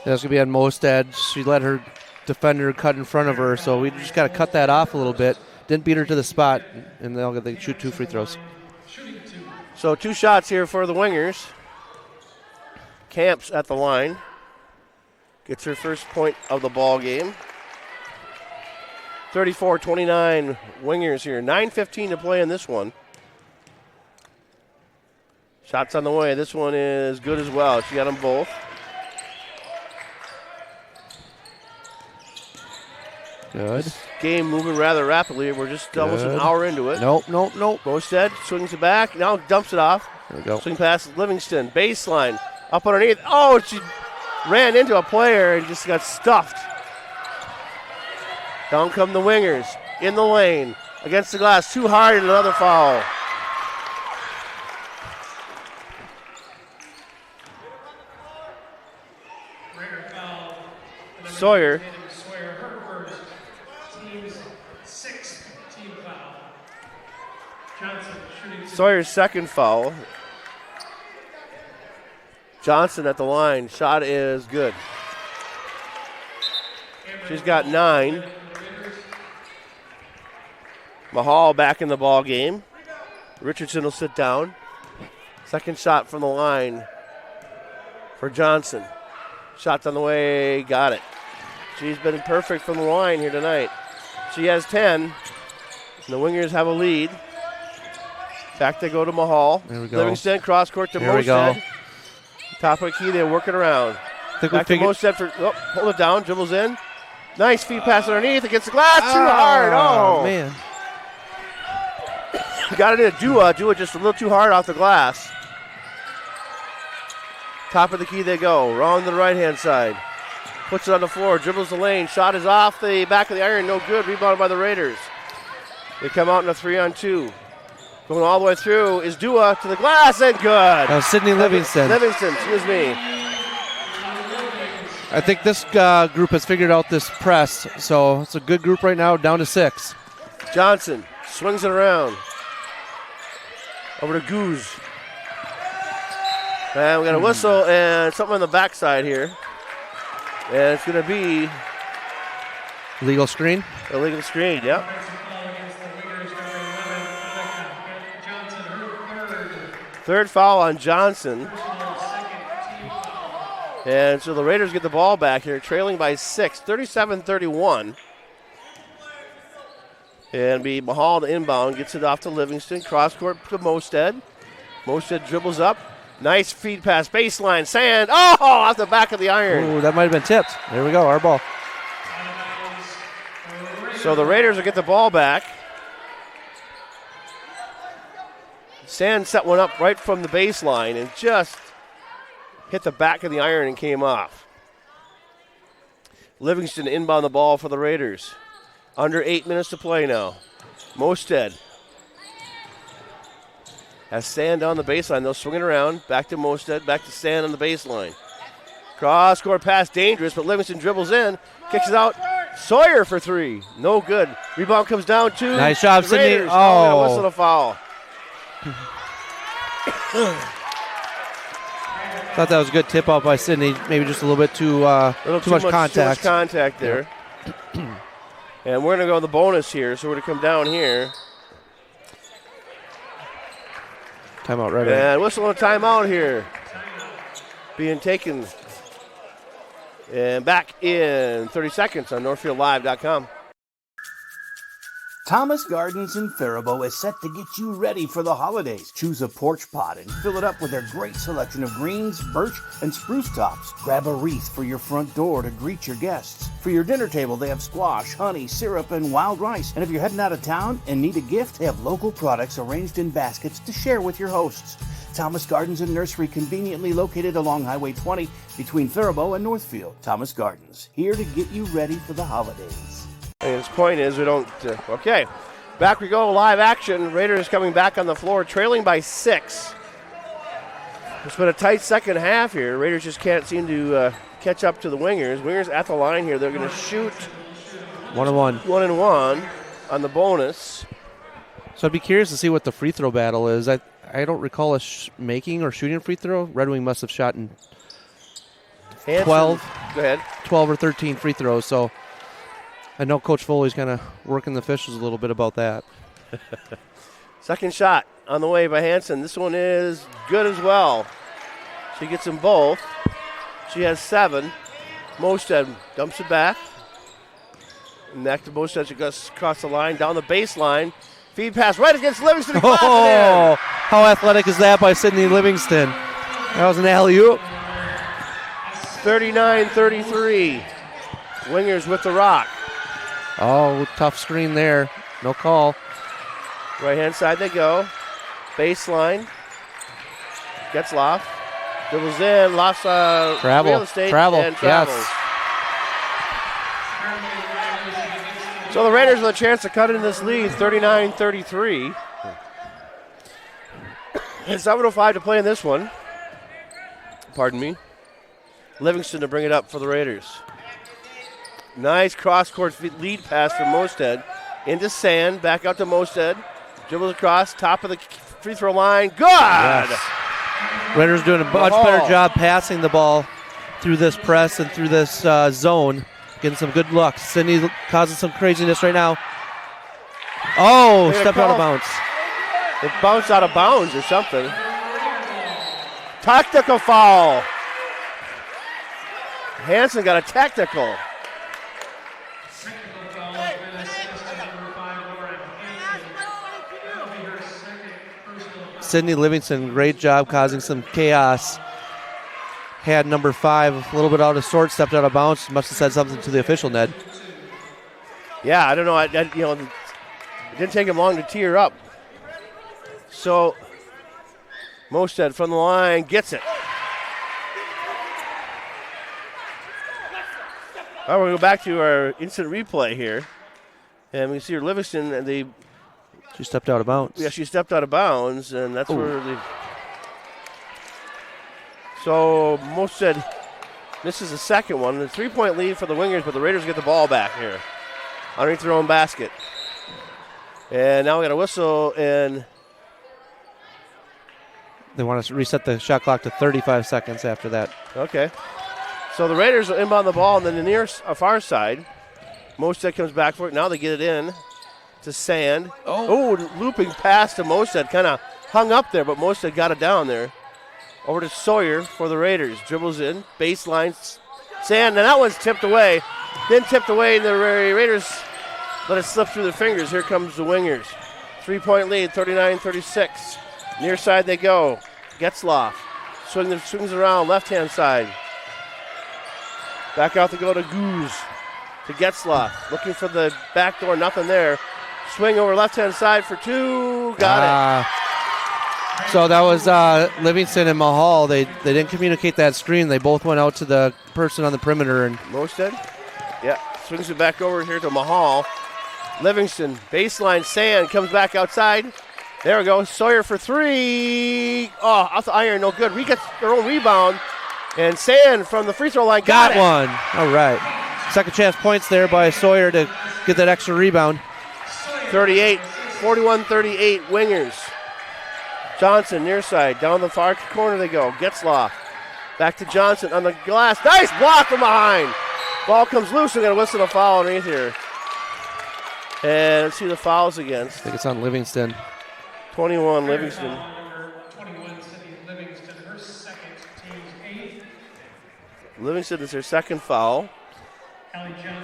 That's going to be on Mostad. She let her defender cut in front of her, so we just got to cut that off a little bit. Didn't beat her to the spot, and they'll get to shoot 2 free throws. So 2 shots here for the Wingers. Camps at the line. Gets her first point of the ball game. 34-29 Wingers here. 9:15 to play in this one. Shots on the way. This one is good as well. She got them both. Good. This game moving rather rapidly. We're just almost an hour into it. Nope. Mosted swings it back. Now dumps it off. There we go. Swing past Livingston. Baseline. Up underneath. Oh, she ran into a player and just got stuffed. Down come the Wingers. In the lane. Against the glass. Too hard and another foul. Sawyer. Sawyer's second foul. Johnson at the line. Shot is good. She's got 9. Mahal back in the ball game. Richardson will sit down. Second shot from the line for Johnson. Shots on the way. Got it. She's been perfect from the line here tonight. She has 10. And the Wingers have a lead. Back they go to Mahal. There we go. Livingston, cross court to Mosted. Top of the key, they're working around. Back to Mosted for, hold it down, dribbles in. Nice feed pass underneath against the glass. Too hard. Oh, man. Got it in Dua. Dua just a little too hard off the glass. Top of the key they go. Round to the right-hand side. Puts it on the floor, dribbles the lane. Shot is off the back of the iron. No good. Rebounded by the Raiders. They come out in a 3-on-2. Going all the way through is Dua to the glass and good. That was Sydney Livingston. Excuse me. I think this group has figured out this press, so it's a good group right now, down to 6. Johnson swings it around. Over to Goose. And we got a whistle and something on the backside here. And it's going to be legal screen. Illegal screen, yep. Third foul on Johnson. And so the Raiders get the ball back here, trailing by 6, 37-31. And be Mahal to inbound, gets it off to Livingston. Cross court to Mosted. Mosted dribbles up. Nice feed pass, baseline, Sand. Oh, off the back of the iron. Ooh, that might have been tipped. There we go, our ball. So the Raiders will get the ball back. Sand set one up right from the baseline and just hit the back of the iron and came off. Livingston inbound the ball for the Raiders. Under 8 minutes to play now. Mosted has Sand on the baseline. They'll swing it around. Back to Mosted. Back to Sand on the baseline. Cross court pass dangerous, but Livingston dribbles in. Kicks it out. Sawyer for 3. No good. Rebound comes down to nice job, the Sydney. Raiders. Oh, whistle a foul. Thought that was a good tip off by Sydney. Maybe just a little bit too much contact. Too much contact there. And we're going to go the bonus here, so we're going to come down here. Timeout right And whistle and timeout here. Being taken. And back in 30 seconds on NorthfieldLive.com. Thomas Gardens in Faribault is set to get you ready for the holidays. Choose a porch pot and fill it up with their great selection of greens, birch, and spruce tops. Grab a wreath for your front door to greet your guests. For your dinner table, they have squash, honey, syrup, and wild rice. And if you're heading out of town and need a gift, they have local products arranged in baskets to share with your hosts. Thomas Gardens and Nursery, conveniently located along Highway 20 between Faribault and Northfield. Thomas Gardens, here to get you ready for the holidays. And his point is we don't. Okay, back we go, live action. Raiders coming back on the floor, trailing by 6. It's been a tight second half here. Raiders just can't seem to catch up to the Wingers. Wingers at the line here. They're going to shoot 1-1. 1-1 on the bonus. So I'd be curious to see what the free throw battle is. I don't recall us making or shooting a free throw. Red Wing must have shot in 12. Go ahead. 12 or 13 free throws. So I know Coach Foley's kind of working the officials a little bit about that. Second shot on the way by Hansen. This one is good as well. She gets them both. She has 7. Mosted dumps it back. Back to Mosted. She goes across the line, down the baseline. Feed pass right against Livingston. Oh, how athletic is that by Sydney Livingston? That was an alley-oop. 39-33. Wingers with the rock. Oh, tough screen there. No call. Right-hand side they go. Baseline. Getzloff. Dribbles in. Lost real estate. And travels. Yes. So the Raiders with a chance to cut in this lead, 39-33. And 7:05 to play in this one. Pardon me. Livingston to bring it up for the Raiders. Nice cross-court lead pass from Mosted. Into Sand, back out to Mosted. Dribbles across, top of the free throw line. Good! Yes. Raiders doing a much better job passing the ball through this press and through this zone. Getting some good looks. Sydney causing some craziness right now. Oh, stepped out of bounds. It bounced out of bounds or something. Tactical foul. Hanson got a tactical. Sydney Livingston, great job causing some chaos. Had number 5 a little bit out of sorts, stepped out of bounds. Must have said something to the official, Ned. Yeah, I don't know. It didn't take him long to tee her up. So, Mosted from the line gets it. All right, we're going to go back to our instant replay here. And we see her Livingston, and she stepped out of bounds. Yeah, she stepped out of bounds, and that's where So Mosted misses the second one. The 3-point lead for the Wingers, but the Raiders get the ball back here underneath their own basket. And now we got a whistle, and they want to reset the shot clock to 35 seconds after that. Okay. So the Raiders will inbound the ball, and then the far side. Mosted comes back for it. Now they get it in to Sand. Oh, looping pass to Mosted. Kind of hung up there, but Mosted got it down there. Over to Sawyer for the Raiders. Dribbles in. Baseline. Sand. And that one's tipped away. Then tipped away, and the Raiders let it slip through their fingers. Here comes the Wingers. 3-point lead, 39-36. Near side they go. Getzloff. Swings around, left-hand side. Back out to go to Goose. To Getzloff. Looking for the back door. Nothing there. Swing over left-hand side for 2. Got it. So that was Livingston and Mahal. They didn't communicate that screen. They both went out to the person on the perimeter. And Mosted? Yeah. Swings it back over here to Mahal. Livingston, baseline, Sand, comes back outside. There we go. Sawyer for 3. Oh, off the iron, no good. We get their own rebound. And Sand from the free throw line got it. One. All right. Second chance points there by Sawyer to get that extra rebound. 41-38 Wingers. Johnson near side. Down the far corner they go. Getzloff. Back to Johnson on the glass. Nice block from behind. Ball comes loose. We're going to whistle a foul underneath here. And let's see the fouls against. I think it's on Livingston. 21 Livingston. Livingston is their second foul.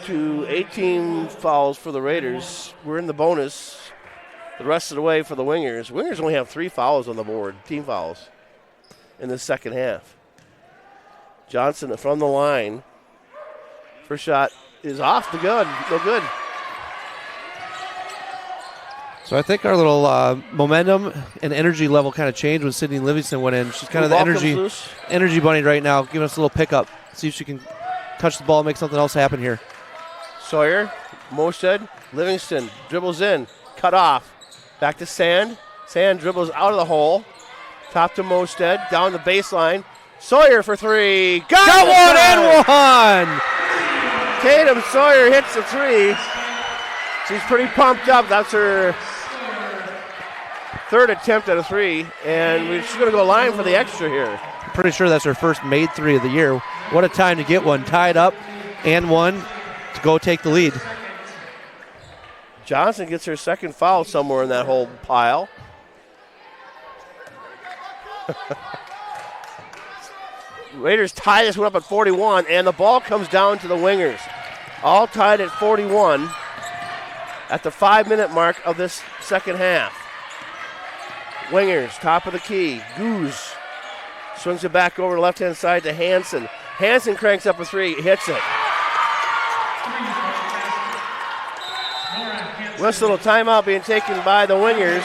To 18 fouls for the Raiders. We're in the bonus the rest of the way for the Wingers. Wingers only have 3 fouls on the board, team fouls, in the second half. Johnson from the line. First shot is off the good. No good. So I think our little momentum and energy level kind of changed when Sydney Livingston went in. She's kind of the energy bunny right now, giving us a little pickup. See if she can touch the ball and make something else happen here. Sawyer, Mosted, Livingston dribbles in, cut off. Back to Sand. Sand dribbles out of the hole. Top to Mosted, down the baseline. Sawyer for 3. Got one and one! Tatum Sawyer hits the 3. She's pretty pumped up. That's her third attempt at a 3. And she's going to go line for the extra here. I'm pretty sure that's her first made 3 of the year. What a time to get one tied up and one to go take the lead. Johnson gets her second foul somewhere in that whole pile. Raiders tie this one up at 41, and the ball comes down to the Wingers. All tied at 41 at the 5-minute mark of this second half. Wingers, top of the key. Goose swings it back over to the left-hand side to Hansen. Hansen cranks up a three, hits it. Whistle timeout being taken by the Wingers.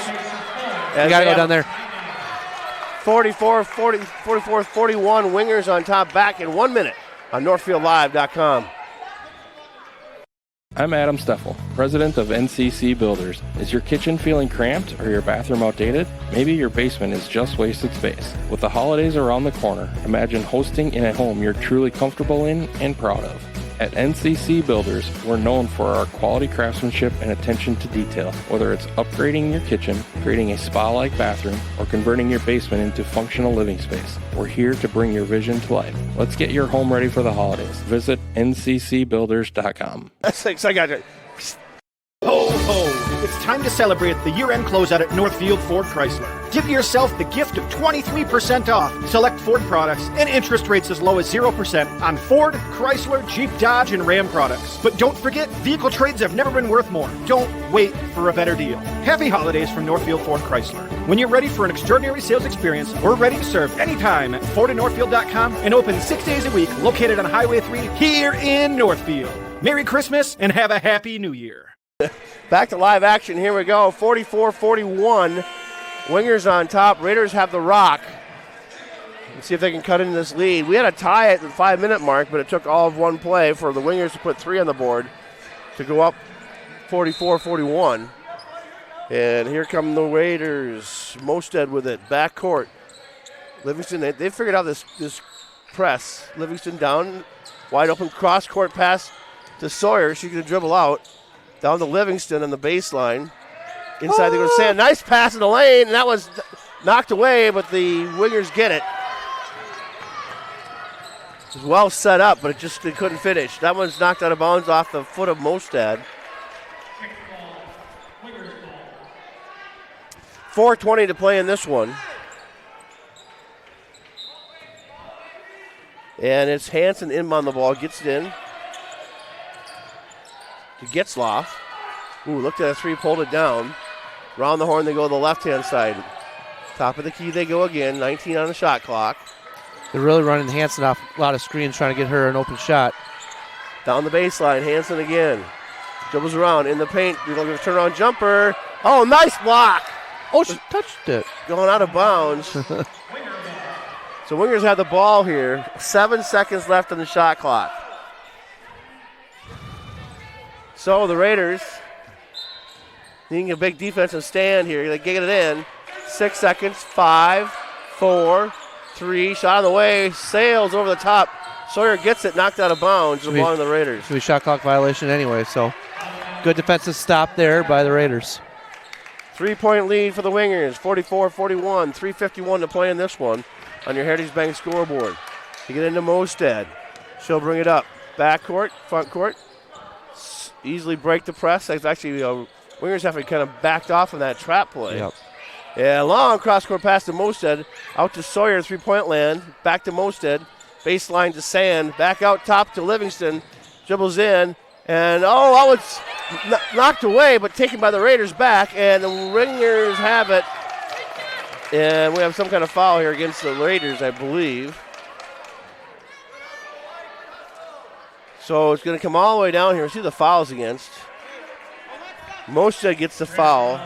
You got to go down there. 44-41, Wingers on top, back in 1 minute on NorthfieldLive.com. I'm Adam Steffel, president of NCC Builders. Is your kitchen feeling cramped or your bathroom outdated? Maybe your basement is just wasted space. With the holidays around the corner, imagine hosting in a home you're truly comfortable in and proud of. At NCC Builders, we're known for our quality craftsmanship and attention to detail. Whether it's upgrading your kitchen, creating a spa-like bathroom, or converting your basement into functional living space, we're here to bring your vision to life. Let's get your home ready for the holidays. Visit nccbuilders.com. I got it. Ho, ho! It's time to celebrate the year-end closeout at Northfield Ford Chrysler. Give yourself the gift of 23% off select Ford products and interest rates as low as 0% on Ford, Chrysler, Jeep, Dodge, and Ram products. But don't forget, vehicle trades have never been worth more. Don't wait for a better deal. Happy holidays from Northfield Ford Chrysler. When you're ready for an extraordinary sales experience, we're ready to serve anytime at FordandNorthfield.com and open 6 days a week, located on Highway 3 here in Northfield. Merry Christmas and have a Happy New Year. Back to live action. Here we go. 44-41. Wingers on top. Raiders have the rock. Let's see if they can cut into this lead. We had a tie at the 5-minute mark, but it took all of one play for the Wingers to put 3 on the board to go up 44-41. And here come the Raiders. Mosted with it. Backcourt. Livingston, they figured out this press. Livingston down. Wide open cross-court pass to Sawyer. She can dribble out. Down to Livingston on the baseline. Inside they go to Sand. Nice pass in the lane, and that was knocked away, but the Wingers get it. It was well set up, but they couldn't finish. That one's knocked out of bounds off the foot of Mostad. 4:20 to play in this one. And it's Hansen in on the ball, gets it in to Getzloff. Ooh, looked at a three, pulled it down. Round the horn, they go to the left-hand side. Top of the key, they go again. 19 on the shot clock. They're really running Hansen off a lot of screens, trying to get her an open shot. Down the baseline, Hansen again. Dribbles around in the paint. You're looking for a turnaround jumper. Oh, nice block. Oh, she touched it. Going out of bounds. So Wingers have the ball here. 7 seconds left on the shot clock. So the Raiders needing a big defensive stand here. They get it in. 6 seconds. 5, 4, 3. Shot on the way. Sails over the top. Sawyer gets it. Knocked out of bounds. Belonging to the Raiders. Should be shot clock violation anyway. So good defensive stop there by the Raiders. 3-point lead for the Wingers. 44-41. 3:51 to play in this one on your Heritage Bank scoreboard. You get into Mosted. She'll bring it up. Backcourt. Front court. Easily break the press. That's actually Wingers have to kind of backed off in that trap play. Yep. Yeah, long cross-court pass to Mosted. Out to Sawyer, 3-point land. Back to Mosted. Baseline to Sand. Back out top to Livingston. Dribbles in. And, that was knocked away, but taken by the Raiders back. And the Wingers have it. And we have some kind of foul here against the Raiders, I believe. So it's going to come all the way down here. See the fouls against. Mosted gets the foul.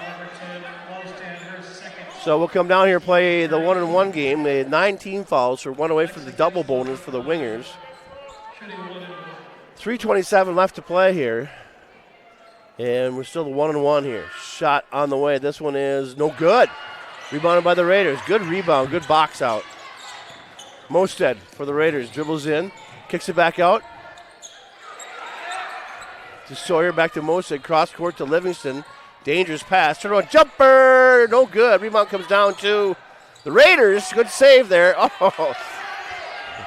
So we'll come down here and play the 1-on-1 game. They had 19 fouls, so 1 away from the double bonus for the Wingers. 3:27 left to play here. And we're still the 1-on-1 here. Shot on the way. This one is no good. Rebounded by the Raiders. Good rebound. Good box out. Mosted for the Raiders. Dribbles in. Kicks it back out. To Sawyer, back to Mosted. Cross court to Livingston. Dangerous pass. Turn around jumper. No good. Rebound comes down to the Raiders. Good save there. A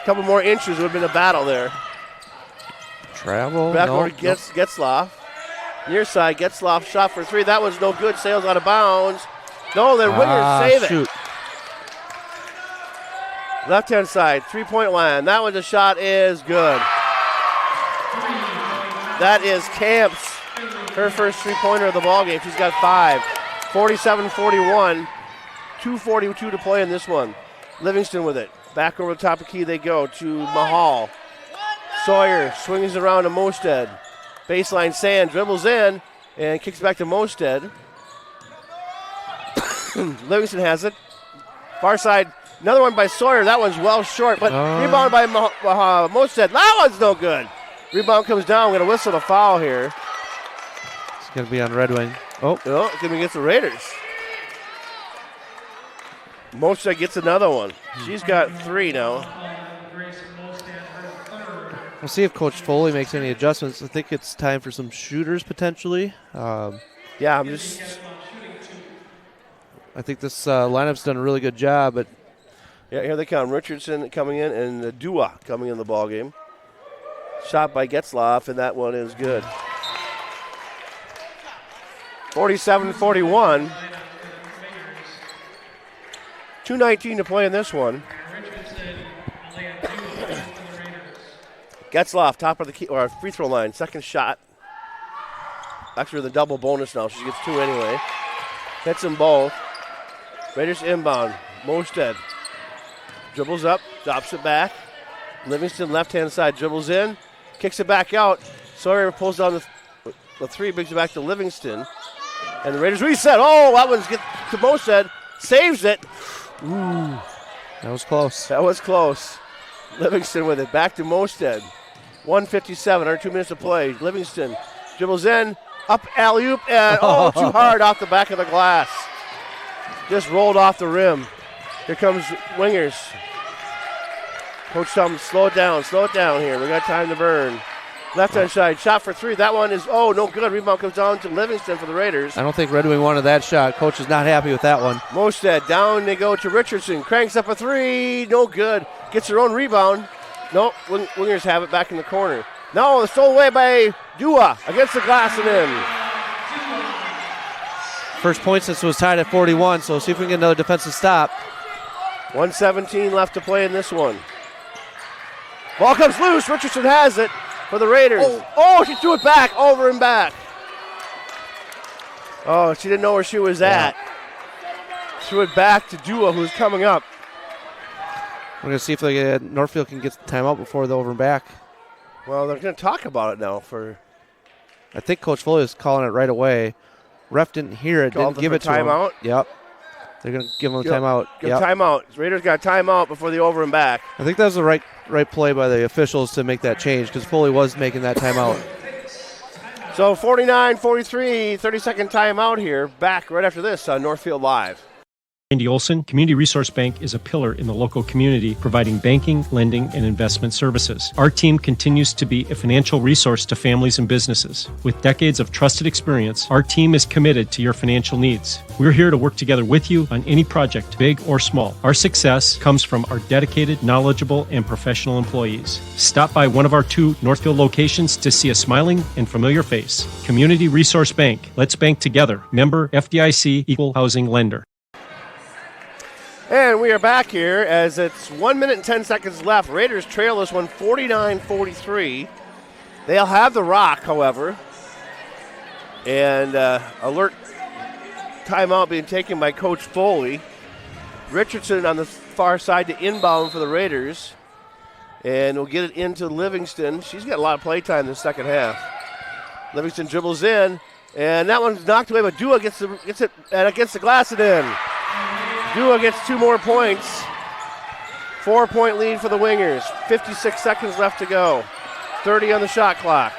couple more inches would have been a battle there. Travel. Back over to Getzloff. Near side. Getzloff shot for 3. That was no good. Sails out of bounds. No, the Wingers save it. Left-hand side, three-point line. That one, the shot is good. That is Camps, her first three-pointer of the ballgame. She's got 5. 47-41. 2:42 to play in this one. Livingston with it. Back over the top of key they go to Mahal. Sawyer swings around to Mosted. Baseline Sand dribbles in and kicks back to Mosted. Livingston has it. Far side, another one by Sawyer. That one's well short, but rebound by Mosted. That one's no good. Rebound comes down. We're going to whistle the foul here. It's going to be on Red Wing. Oh, it's going to be against the Raiders. Mosted gets another one. She's got 3 now. We'll see if Coach Foley makes any adjustments. I think it's time for some shooters potentially. I think this lineup's done a really good job. But here they come. Richardson coming in and Dua coming in the ball game. Shot by Getzlaff, and that one is good. 47-41. 2:19 to play in this one. Getzlaff, top of the key, or free throw line, second shot. Actually, the double bonus now. She gets 2 anyway. Hits them both. Raiders inbound. Mosted dribbles up, drops it back. Livingston left-hand side dribbles in, kicks it back out. Sawyer pulls down the 3, brings it back to Livingston. And the Raiders reset. Oh, that one's get to Mosted. Saves it. Ooh. That was close. That was close. Livingston with it. Back to Mosted. 1:57, under 2 minutes to play. Livingston dribbles in, up alley-oop, and too hard off the back of the glass. Just rolled off the rim. Here comes Wingers. Coach Tom, slow it down here. We got time to burn. Left-hand side, shot for 3. That one is, no good. Rebound comes down to Livingston for the Raiders. I don't think Red Wing wanted that shot. Coach is not happy with that one. Mosted, down they go to Richardson. Cranks up a 3. No good. Gets her own rebound. Nope, Wingers have it back in the corner. No, it's stolen away by Dua against the glass and in. First point since it was tied at 41, so see if we can get another defensive stop. 1:17 left to play in this one. Ball comes loose. Richardson has it for the Raiders. She threw it back, over and back. Oh, she didn't know where she was at. Threw it back to Dua, who's coming up. We're going to see if Northfield can get the timeout before the over and back. Well, they're going to talk about it now. I think Coach Foley is calling it right away. Ref didn't hear it, didn't give it to him. Timeout? Yep. They're going to give him a timeout. Give timeout. Raiders got a timeout before the over and back. I think that was the right play by the officials to make that change because Foley was making that timeout. So 49-43, 30-second timeout here. Back right after this on Northfield Live. Andy Olson, Community Resource Bank is a pillar in the local community, providing banking, lending, and investment services. Our team continues to be a financial resource to families and businesses. With decades of trusted experience, our team is committed to your financial needs. We're here to work together with you on any project, big or small. Our success comes from our dedicated, knowledgeable, and professional employees. Stop by one of our 2 Northfield locations to see a smiling and familiar face. Community Resource Bank. Let's bank together. Member FDIC, Equal Housing Lender. And we are back here as it's 1 minute and 10 seconds left. Raiders trail this one 49-43. They'll have the rock, however. And alert timeout being taken by Coach Foley. Richardson on the far side to inbound for the Raiders. And we'll get it into Livingston. She's got a lot of play time in the second half. Livingston dribbles in, and that one's knocked away, but Dua gets it against the glass and in. Dua gets 2 more points. 4-point lead for the Wingers. 56 seconds left to go. 30 on the shot clock.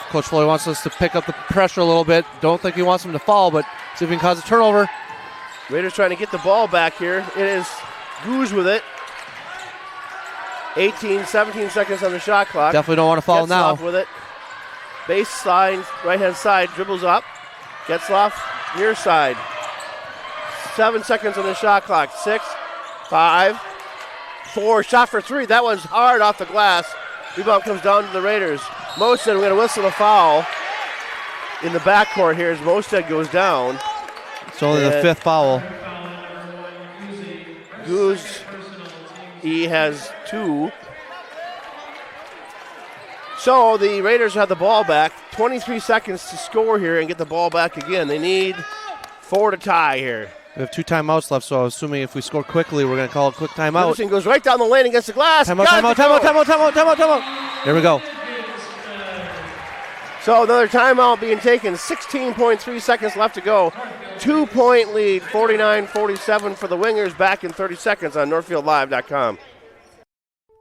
Coach Foley wants us to pick up the pressure a little bit. Don't think he wants them to fall, but see if we can cause a turnover. Raiders trying to get the ball back here. It is Goose with it. 17 seconds on the shot clock. Definitely don't want to foul now. Getzlaff with it. Baseline, right-hand side, dribbles up. Getzlaff, near side. 7 seconds on the shot clock. 6, 5, 4. Shot for 3. That one's hard off the glass. Rebound comes down to the Raiders. Mosted, we're going to whistle a foul in the backcourt here as Mosted goes down. It's only the 5th foul. Goose He has 2. So the Raiders have the ball back. 23 seconds to score here and get the ball back again. They need 4 to tie here. We have 2 timeouts left, so I'm assuming if we score quickly, we're going to call a quick timeout. Livingston goes right down the lane against the glass. Timeout. There we go. So another timeout being taken. 16.3 seconds left to go. 2-point lead, 49-47 for the Wingers. Back in 30 seconds on NorthfieldLive.com.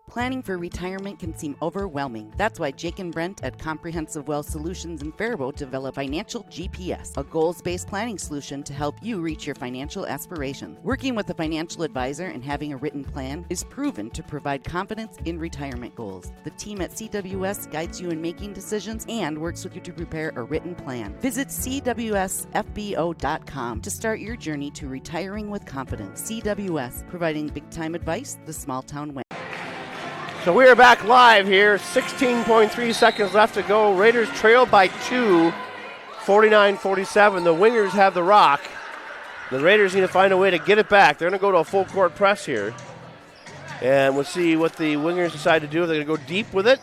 Planning for retirement can seem overwhelming. That's why Jake and Brent at Comprehensive Wealth Solutions in Faribault develop Financial GPS, a goals-based planning solution to help you reach your financial aspirations. Working with a financial advisor and having a written plan is proven to provide confidence in retirement goals. The team at CWS guides you in making decisions and works with you to prepare a written plan. Visit CWSFBO.com to start your journey to retiring with confidence. CWS, providing big-time advice the small-town way. So we are back live here. 16.3 seconds left to go. Raiders trail by 2, 49-47. The Wingers have the rock. The Raiders need to find a way to get it back. They're going to go to a full court press here. And we'll see what the Wingers decide to do. They're going to go deep with it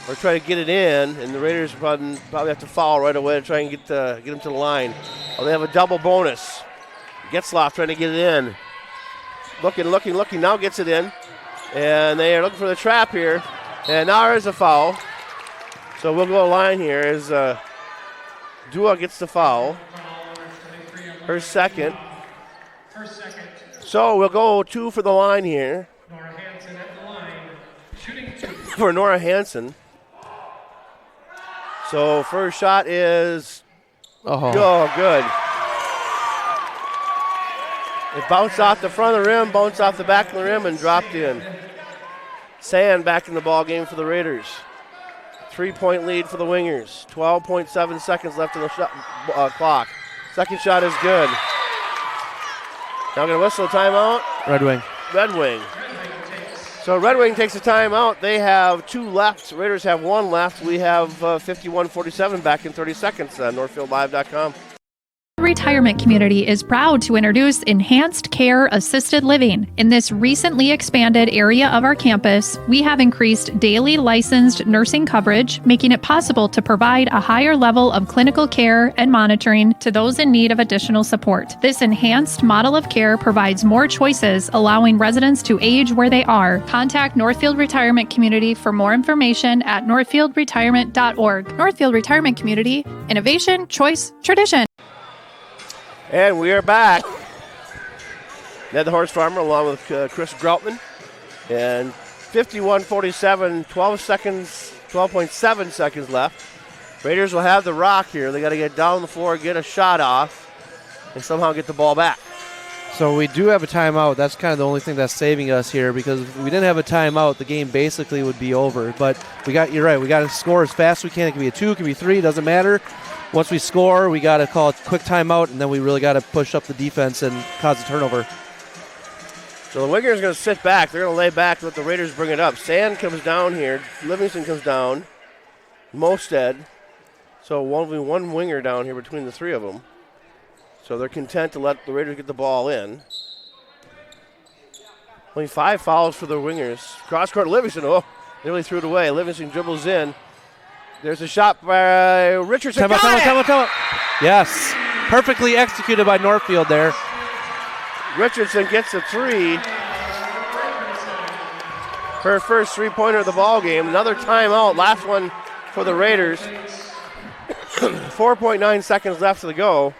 or try to get it in. And the Raiders probably have to foul right away to try and get them to the line. Oh, they have a double bonus. Getzlaff trying to get it in. Looking. Now gets it in. And they are looking for the trap here. And now there's a foul. So we'll go a line here as Dua gets the foul. Her second. So we'll go 2 for the line here. Nora Hansen at the line. Shooting 2. For Nora Hansen. So first shot is good. It bounced off the front of the rim, bounced off the back of the rim, and dropped in. Sand back in the ball game for the Raiders. 3-point lead for the Wingers. 12.7 seconds left in the clock. Second shot is good. Now going to whistle a timeout. Red Wing. So Red Wing takes a timeout. They have 2 left. Raiders have 1 left. We have 51-47 back in 30 seconds on NorthfieldLive.com. Retirement Community is proud to introduce Enhanced Care Assisted Living. In this recently expanded area of our campus, we have increased daily licensed nursing coverage, making it possible to provide a higher level of clinical care and monitoring to those in need of additional support. This enhanced model of care provides more choices, allowing residents to age where they are. Contact Northfield Retirement Community for more information at northfieldretirement.org. Northfield Retirement Community, innovation, choice, tradition. And we are back. Ned the Horse Farmer along with Chris Groutman. And 51-47, 12.7 seconds left. Raiders will have the rock here. They got to get down the floor, get a shot off, and somehow get the ball back. So we do have a timeout. That's kind of the only thing that's saving us here, because if we didn't have a timeout, the game basically would be over. But you're right, we got to score as fast as we can. It can be a 2, it can be 3, doesn't matter. Once we score, we got to call a quick timeout, and then we really got to push up the defense and cause a turnover. So the Wingers are going to sit back. They're going to lay back and let the Raiders bring it up. Sand comes down here. Livingston comes down. Mosted. So only one winger down here between the 3 of them. So they're content to let the Raiders get the ball in. Only 5 fouls for the Wingers. Cross-court Livingston. Oh, nearly threw it away. Livingston dribbles in. There's a shot by Richardson. Time out. Yes. Perfectly executed by Northfield there. Richardson gets a 3. Her first 3-pointer of the ball game. Another timeout. Last one for the Raiders. 4.9 seconds left to go.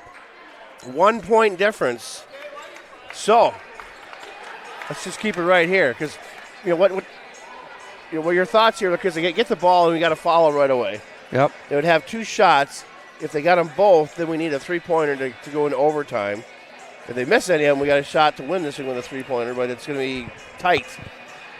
1 point difference. So let's just keep it right here, because what your thoughts here, because they get the ball and we got to follow right away. Yep. They would have 2 shots. If they got them both, then we need a 3-pointer to go into overtime. If they miss any of them, we got a shot to win this thing with a 3-pointer, but it's going to be tight.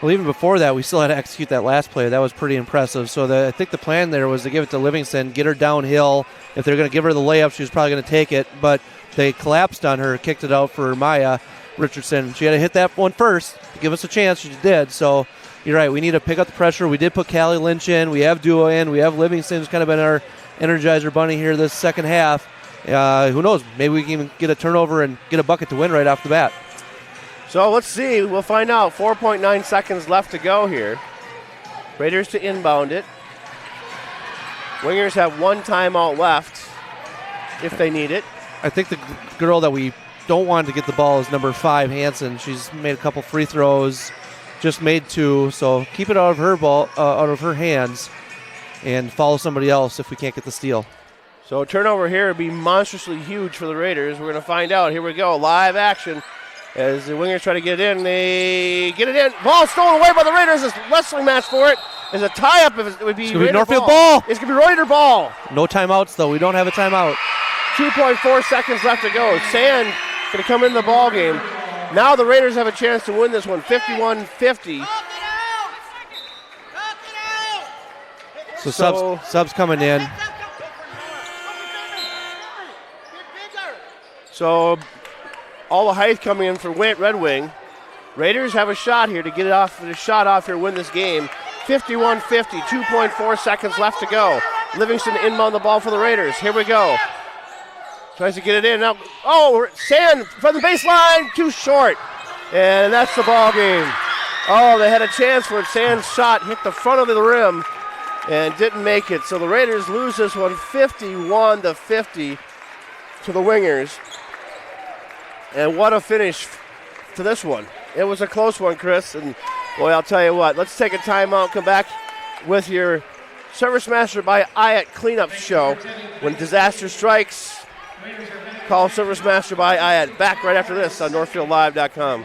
Well, even before that, we still had to execute that last play. That was pretty impressive. So I think the plan there was to give it to Livingston, get her downhill. If they're going to give her the layup, she was probably going to take it, but they collapsed on her, kicked it out for Maya Richardson. She had to hit that one first to give us a chance. She did. So you're right. We need to pick up the pressure. We did put Callie Lynch in. We have Dua in. We have Livingston, who's kind of been our Energizer bunny here this second half. Who knows? Maybe we can even get a turnover and get a bucket to win right off the bat. So let's see. We'll find out. 4.9 seconds left to go here. Raiders to inbound it. Wingers have one timeout left if they need it. I think the girl that we don't want to get the ball is number 5, Hansen. She's made a couple free throws, just made 2. So keep it out of her ball, out of her hands, and follow somebody else if we can't get the steal. So a turnover here would be monstrously huge for the Raiders. We're going to find out. Here we go. Live action as the Wingers try to get it in. They get it in. Ball stolen away by the Raiders. This wrestling match for it. There's a tie-up. It would be Raider Northfield ball. It's going to be Raider ball. No timeouts, though. We don't have a timeout. 2.4 seconds left to go. Sand going to come in the ball game. Now the Raiders have a chance to win this one, 51-50. So subs coming in. So all the height coming in for Red Wing. Raiders have a shot here to get it off, here, win this game. 51-50, 2.4 seconds left to go. Livingston inbound the ball for the Raiders. Here we go. Tries to get it in. Now, Sand from the baseline, too short. And that's the ball game. Oh, they had a chance for it. Sand's shot hit the front of the rim and didn't make it. So the Raiders lose this one 51-50 to the Wingers. And what a finish to this one. It was a close one, Chris. And, boy, I'll tell you what. Let's take a timeout, come back with your Service Master by Hyatt cleanup show. When disaster strikes, call Service Master by Hyatt. Back right after this on NorthfieldLive.com.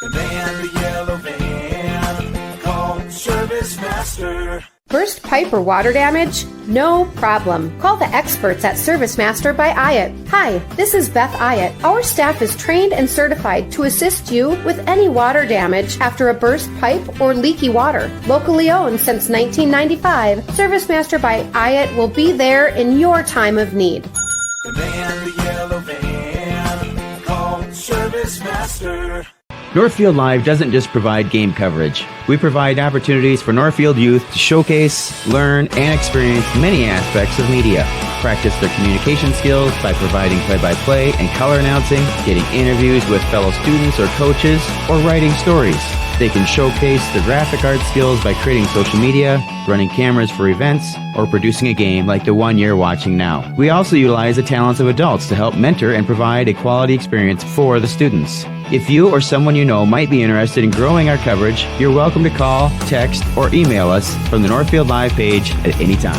The man, the yellow van, call Service Master. Burst pipe or water damage? No problem. Call the experts at Service Master by Hyatt. Hi, this is Beth Hyatt. Our staff is trained and certified to assist you with any water damage after a burst pipe or leaky water. Locally owned since 1995, Service Master by Hyatt will be there in your time of need. The man, the yellow van, call Service Master. Northfield Live doesn't just provide game coverage. We provide opportunities for Northfield youth to showcase, learn, and experience many aspects of media. Practice their communication skills by providing play-by-play and color announcing, getting interviews with fellow students or coaches, or writing stories. They can showcase their graphic art skills by creating social media, running cameras for events, or producing a game like the one you're watching now. We also utilize the talents of adults to help mentor and provide a quality experience for the students. If you or someone you know might be interested in growing our coverage, you're welcome to call, text, or email us from the Northfield Live page at any time.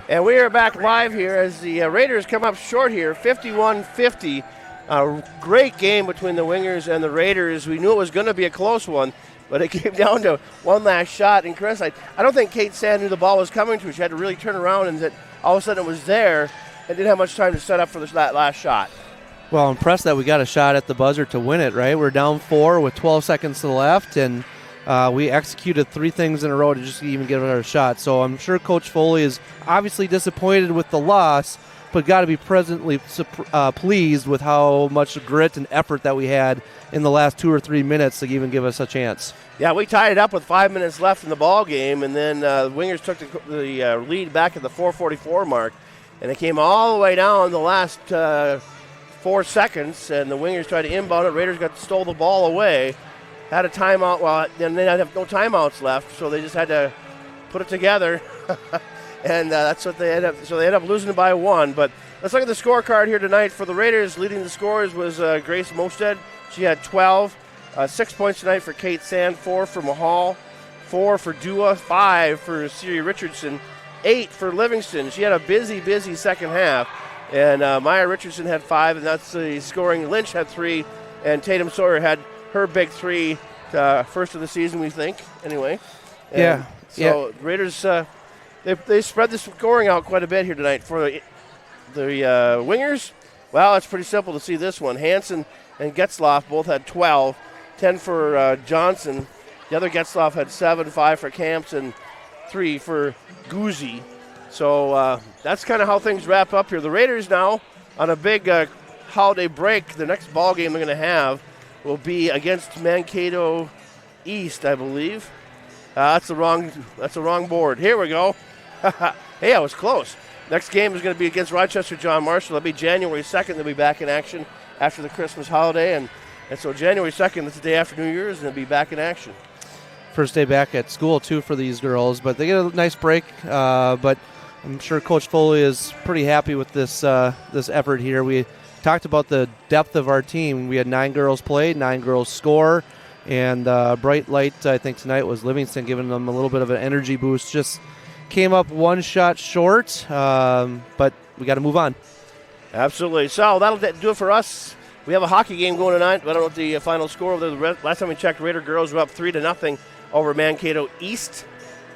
And we are back live here as the Raiders come up short here, 51-50. A great game between the Wingers and the Raiders. We knew it was going to be a close one, but it came down to one last shot. And Chris, I don't think Kate Sand knew the ball was coming to her. She had to really turn around, and that all of a sudden it was there and didn't have much time to set up for that last shot. Well, I'm impressed that we got a shot at the buzzer to win it, right? We're down 4 with 12 seconds to the left, and we executed 3 things in a row to just even give it our shot. So I'm sure Coach Foley is obviously disappointed with the loss, but got to be presently pleased with how much grit and effort that we had in the last 2 or 3 minutes to even give us a chance. Yeah, we tied it up with 5 minutes left in the ball game, and then the Wingers took the lead back at the 4:44 mark, and it came all the way down the last 4 seconds, and the Wingers tried to inbound it. Raiders stole the ball away, had a timeout. Well, then they had no timeouts left, so they just had to put it together. And that's what they ended up. So they ended up losing by 1. But let's look at the scorecard here tonight for the Raiders. Leading the scores was Grace Mosted. She had 12. 6 points tonight for Kate Sand. 4 for Mahal. 4 for Dua. 5 for Siri Richardson. 8 for Livingston. She had a busy second half. And Maya Richardson had 5, and that's the scoring. Lynch had 3, and Tatum Sawyer had her big 3, first of the season, we think. Anyway. And yeah. So Raiders. They spread the scoring out quite a bit here tonight for the Wingers. Well, it's pretty simple to see this one. Hansen and Getzloff both had 12, 10 for Johnson. The other Getzloff had 7, 5 for Camps, and 3 for Guzzi. So that's kind of how things wrap up here. The Raiders now on a big holiday break. The next ball game they're going to have will be against Mankato East, I believe. That's the wrong board. Here we go. Hey, I was close. Next game is going to be against Rochester John Marshall. That'll be January 2nd. They'll be back in action after the Christmas holiday. And so January 2nd, that's the day after New Year's, and they'll be back in action. First day back at school, too, for these girls. But they get a nice break. But I'm sure Coach Foley is pretty happy with this effort here. We talked about the depth of our team. We had 9 girls play, 9 girls score. And bright light, I think, tonight was Livingston, giving them a little bit of an energy boost. Just came up one shot short, but we got to move on. Absolutely. So that'll do it for us. We have a hockey game going tonight. I don't know what the final score over there. Last time we checked, Raider girls were up 3-0 over Mankato East,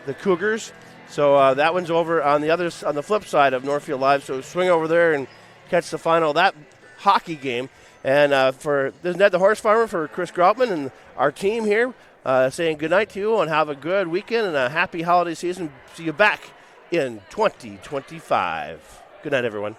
the Cougars. So that one's over on the flip side of Northfield Live. So swing over there and catch the final of that hockey game. And for Ned the Horse Farmer, for Chris Groutman and our team here, saying good night to you and have a good weekend and a happy holiday season. See you back in 2025. Good night, everyone.